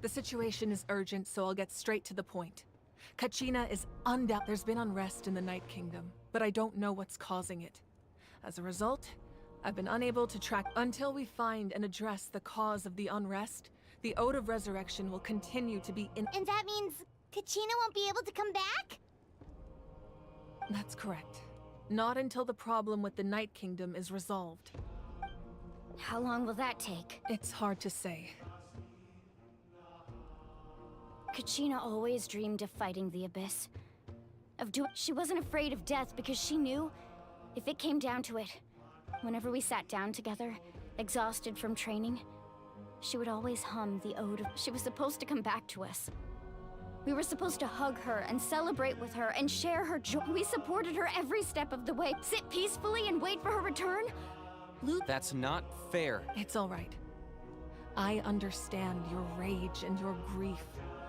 The situation is urgent, so I'll get straight to the point. Kachina is undoubted. There's been unrest in the Night Kingdom, but I don't know what's causing it. As a result, I've been unable to track until we find and address the cause of the unrest. The Ode of Resurrection will continue to be in... And that means Kachina won't be able to come back? That's correct. Not until the problem with the Night Kingdom is resolved. How long will that take? It's hard to say. Kachina always dreamed of fighting the Abyss. She wasn't afraid of death because she knew, if it came down to it, whenever we sat down together, exhausted from training, she would always hum the ode of... She was supposed to come back to us. We were supposed to hug her and celebrate with her and share her joy. We supported her every step of the way. Sit peacefully and wait for her return? That's not fair. It's all right. I understand your rage and your grief.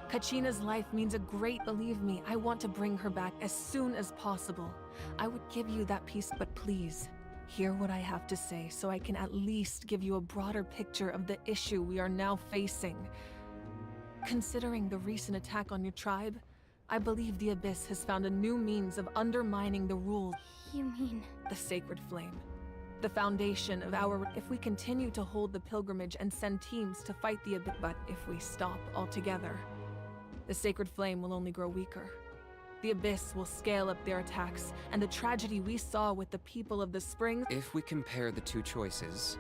Kachina's life means a great... Believe me, I want to bring her back as soon as possible. I would give you that peace, but please, hear what I have to say so I can at least give you a broader picture of the issue we are now facing. Considering the recent attack on your tribe, I believe the Abyss has found a new means of undermining the rules. You mean... The Sacred Flame. The foundation of our... If we continue to hold the pilgrimage and send teams to fight the Abyss, but if we stop altogether, the Sacred Flame will only grow weaker. The Abyss will scale up their attacks, and the tragedy we saw with the people of the Springs... If we compare the two choices,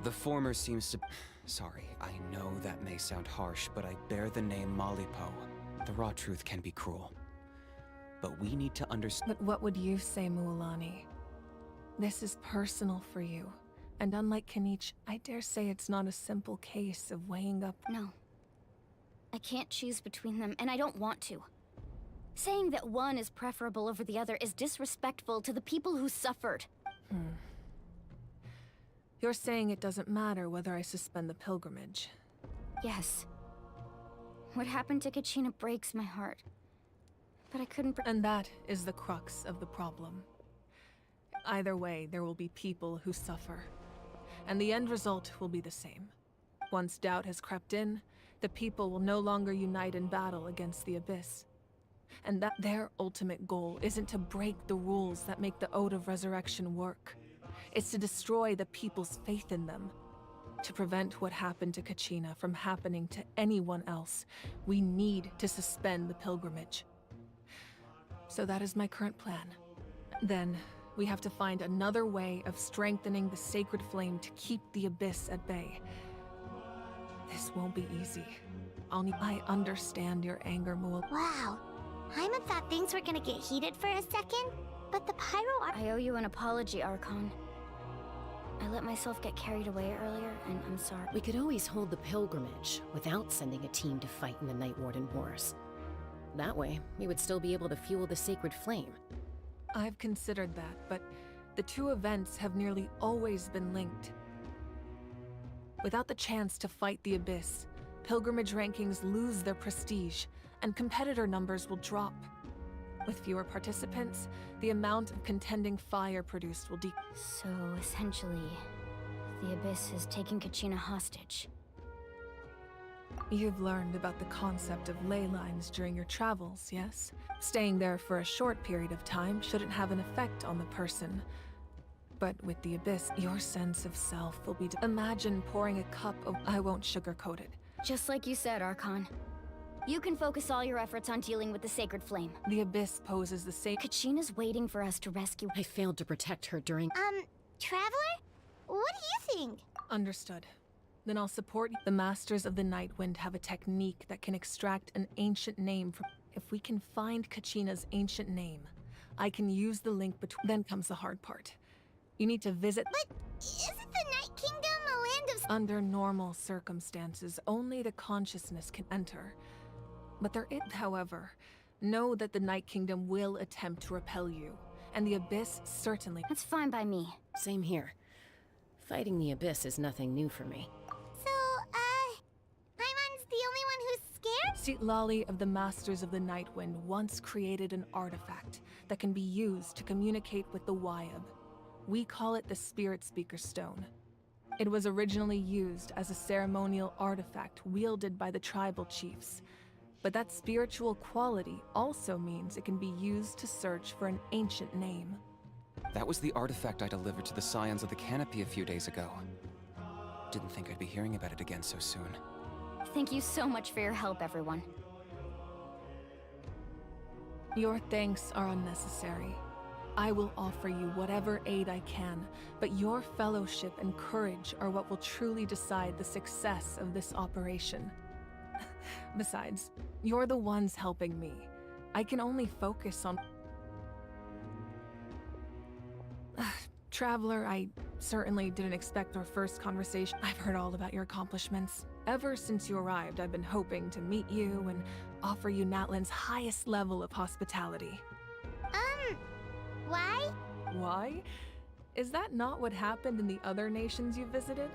the former seems to... Sorry, I know that may sound harsh, but I bear the name Malipo. The raw truth can be cruel. But we need to understand... But what would you say, Mualani? This is personal for you. And unlike Kanich, I dare say it's not a simple case of weighing up... No. I can't choose between them, and I don't want to. Saying that one is preferable over the other is disrespectful to the people who suffered. You're saying it doesn't matter whether I suspend the pilgrimage. Yes. What happened to Kachina breaks my heart. But I couldn't... And that is the crux of the problem. Either way, there will be people who suffer. And the end result will be the same. Once doubt has crept in, the people will no longer unite in battle against the Abyss. And that their ultimate goal isn't to break the rules that make the Ode of Resurrection work. It's to destroy the people's faith in them. To prevent what happened to Kachina from happening to anyone else, we need to suspend the pilgrimage. So that is my current plan. Then, we have to find another way of strengthening the Sacred Flame to keep the Abyss at bay. This won't be easy. I understand your anger, Mual. Wow. Hyman thought things were gonna get heated for a second, but the Pyro... I owe you an apology, Archon. I let myself get carried away earlier, and I'm sorry. We could always hold the pilgrimage without sending a team to fight in the Night Warden Wars. That way, we would still be able to fuel the Sacred Flame. I've considered that, but the two events have nearly always been linked. Without the chance to fight the Abyss, pilgrimage rankings lose their prestige, and competitor numbers will drop. With fewer participants, the amount of contending fire produced will decrease. So, essentially, The Abyss is taking Kachina hostage. You've learned about the concept of ley lines during your travels, yes? Staying there for a short period of time shouldn't have an effect on the person. But with the Abyss, your sense of self will be... Imagine pouring a cup of... I won't sugarcoat it. Just like you said, Archon. You can focus all your efforts on dealing with the Sacred Flame. The Abyss poses the same... Kachina's waiting for us to rescue... I failed to protect her during... Traveler? What do you think? Understood. Then I'll support you. The Masters of the Nightwind have a technique that can extract an ancient name from... If we can find Kachina's ancient name, I can use the link between... Then comes the hard part. You need to visit... But isn't the Night Kingdom a land of... Under normal circumstances, only the consciousness can enter. But there is, however, know that the Night Kingdom will attempt to repel you, and the Abyss certainly... That's fine by me. Same here. Fighting the Abyss is nothing new for me. So, Paimon's the only one who's scared? Seat Lolly of the Masters of the Nightwind once created an artifact that can be used to communicate with the Wyab. We call it the Spirit Speaker Stone. It was originally used as a ceremonial artifact wielded by the tribal chiefs. But that spiritual quality also means it can be used to search for an ancient name. That was the artifact I delivered to the Scions of the Canopy a few days ago. Didn't think I'd be hearing about it again so soon. Thank you so much for your help, everyone. Your thanks are unnecessary. I will offer you whatever aid I can, but your fellowship and courage are what will truly decide the success of this operation. Besides, you're the ones helping me. I can only focus on... Traveler, I certainly didn't expect our first conversation. I've heard all about your accomplishments. Ever since you arrived, I've been hoping to meet you and offer you Natlan's highest level of hospitality. Why? Why? Is that not what happened in the other nations you visited?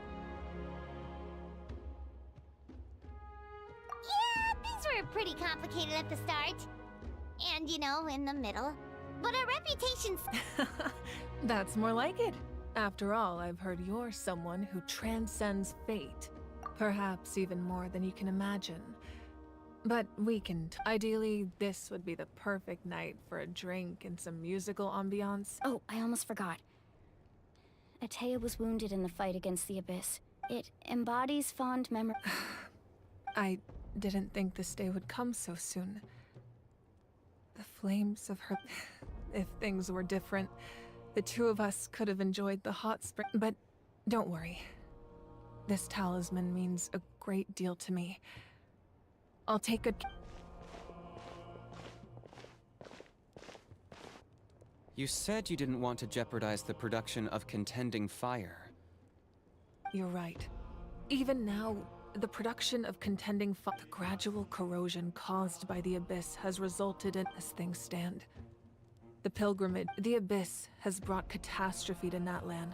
Yeah, things were pretty complicated at the start. And, in the middle. But our reputation's... That's more like it. After all, I've heard you're someone who transcends fate. Perhaps even more than you can imagine. But we can... Ideally, this would be the perfect night for a drink and some musical ambiance. Oh, I almost forgot. Atea was wounded in the fight against the Abyss. It embodies fond memory... I didn't think this day would come so soon. The flames of her... If things were different, the two of us could have enjoyed the hot spring. But don't worry. This talisman means a great deal to me. I'll take good... You said you didn't want to jeopardize the production of contending fire. You're right. Even now, the production of contending fire... The gradual corrosion caused by the Abyss has resulted in... As things stand. The pilgrimage, the Abyss, has brought catastrophe to Natlan.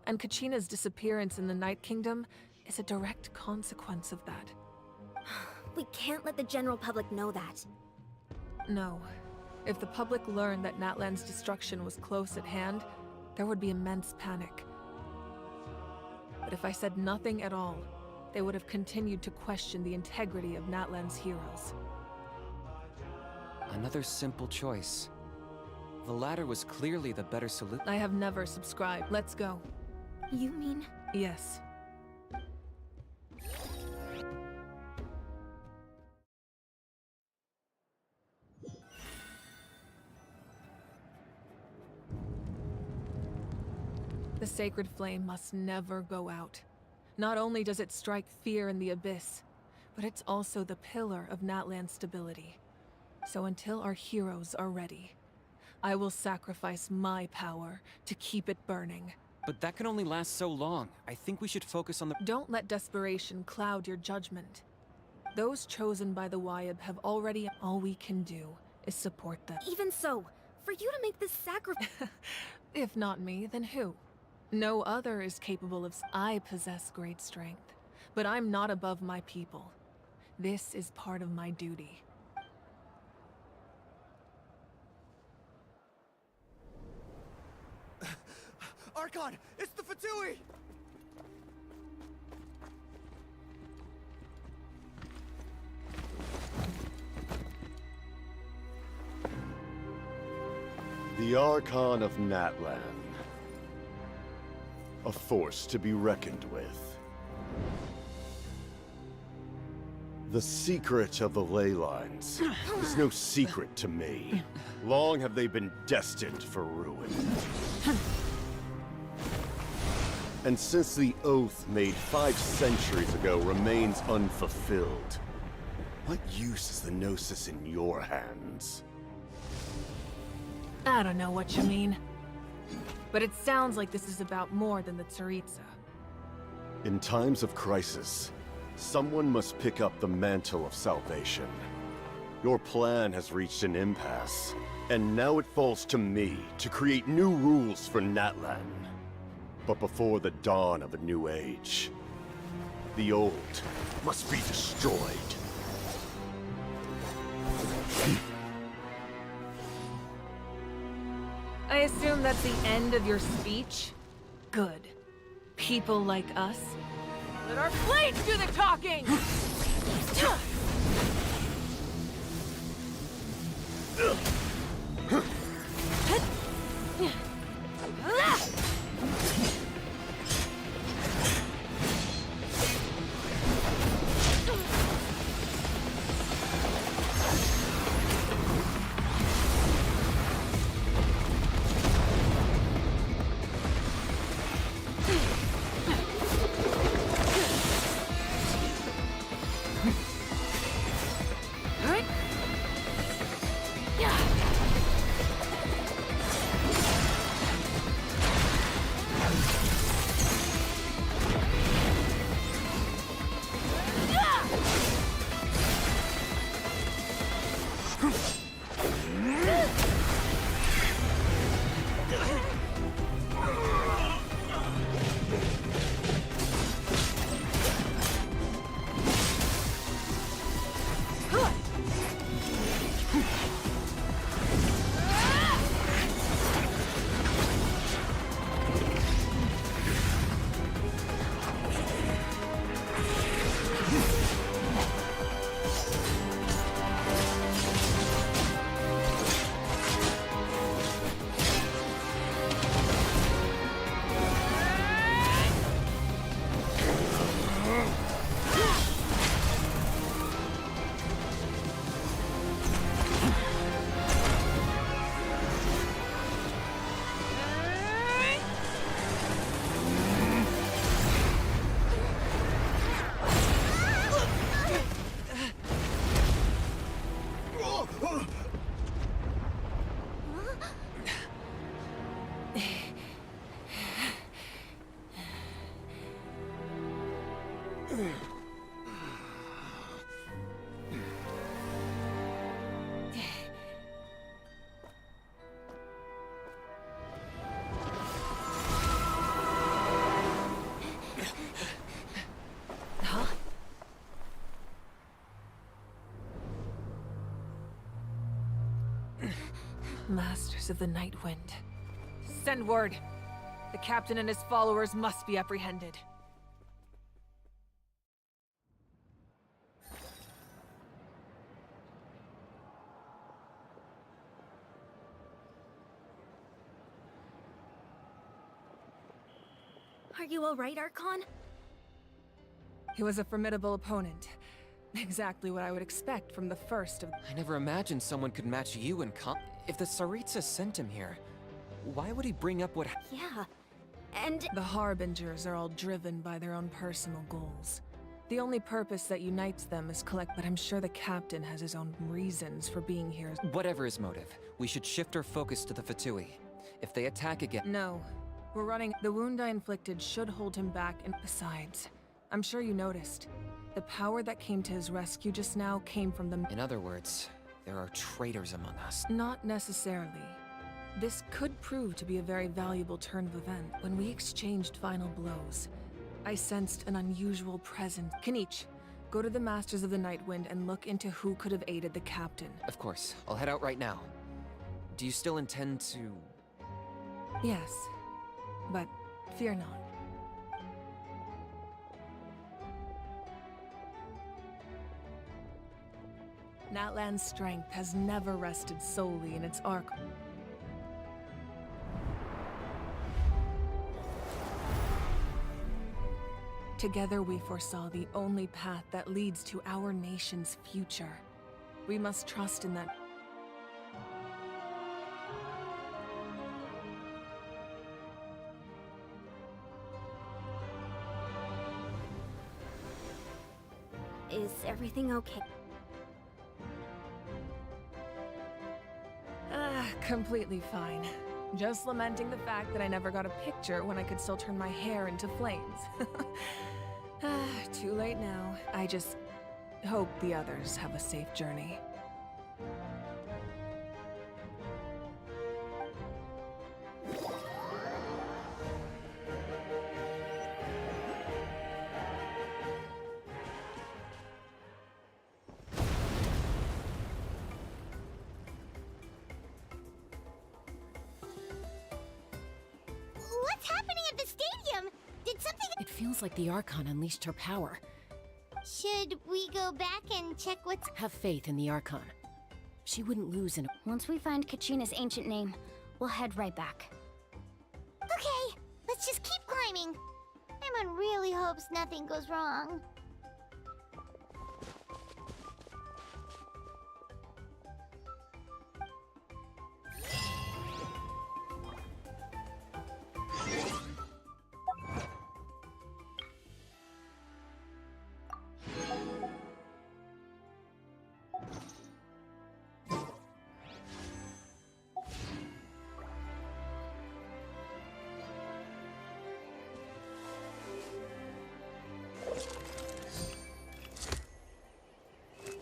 And Kachina's disappearance in the Night Kingdom is a direct consequence of that. We can't let the general public know that. No. If the public learned that Natlan's destruction was close at hand, there would be immense panic. But if I said nothing at all, they would have continued to question the integrity of Natlan's heroes. Another simple choice. The latter was clearly the better solution. I have never subscribed. Let's go. You mean? Yes. The sacred flame must never go out. Not only does it strike fear in the Abyss, but it's also the pillar of Natlan's stability. So until our heroes are ready, I will sacrifice my power to keep it burning. But that can only last so long. I think we should focus on the... Don't let desperation cloud your judgment. Those chosen by the Wyab have already... All we can do is support them. Even so, for you to make this sacrifice... If not me, then who? No other is capable of... I possess great strength, but I'm not above my people. This is part of my duty. Archon, it's the Fatui! The Archon of Natlan. A force to be reckoned with. The secret of the ley lines is no secret to me. Long have they been destined for ruin. And since the oath made 5 centuries ago remains unfulfilled, what use is the Gnosis in your hands? I don't know what you mean. But it sounds like this is about more than the Tsaritsa. In times of crisis, someone must pick up the mantle of salvation. Your plan has reached an impasse, and now it falls to me to create new rules for Natlan. But before the dawn of a new age, the old must be destroyed. I assume that's the end of your speech? Good. People like us. Let our blades do the talking! Masters of the Night Wind. Send word. The captain and his followers must be apprehended. Are you alright, Archon? He was a formidable opponent. Exactly what I would expect from the first of— I never imagined someone could match you in If the Tsaritsa sent him here, why would he bring up what— Yeah, and— The Harbingers are all driven by their own personal goals. The only purpose that unites them is collect— but I'm sure the captain has his own reasons for being here. Whatever his motive, we should shift our focus to the Fatui. If they attack again— No. We're running— The wound I inflicted should hold him back, and besides, I'm sure you noticed. The power that came to his rescue just now came from them. In other words, there are traitors among us. Not necessarily. This could prove to be a very valuable turn of event. When we exchanged final blows, I sensed an unusual presence. Kanich, go to the Masters of the Nightwind and look into who could have aided the captain. Of course. I'll head out right now. Do you still intend to— Yes, but fear not. Natlan's strength has never rested solely in its arc. Together we foresaw the only path that leads to our nation's future. We must trust in that. Is everything okay? Completely fine. Just lamenting the fact that I never got a picture when I could still turn my hair into flames. Too late now. I just hope the others have a safe journey. What's happening at the stadium? Did something... It feels like the Archon unleashed her power. Should we go back and check what's... Have faith in the Archon. She wouldn't lose in a... Once we find Kachina's ancient name, we'll head right back. Okay, let's just keep climbing. Emon really hopes nothing goes wrong.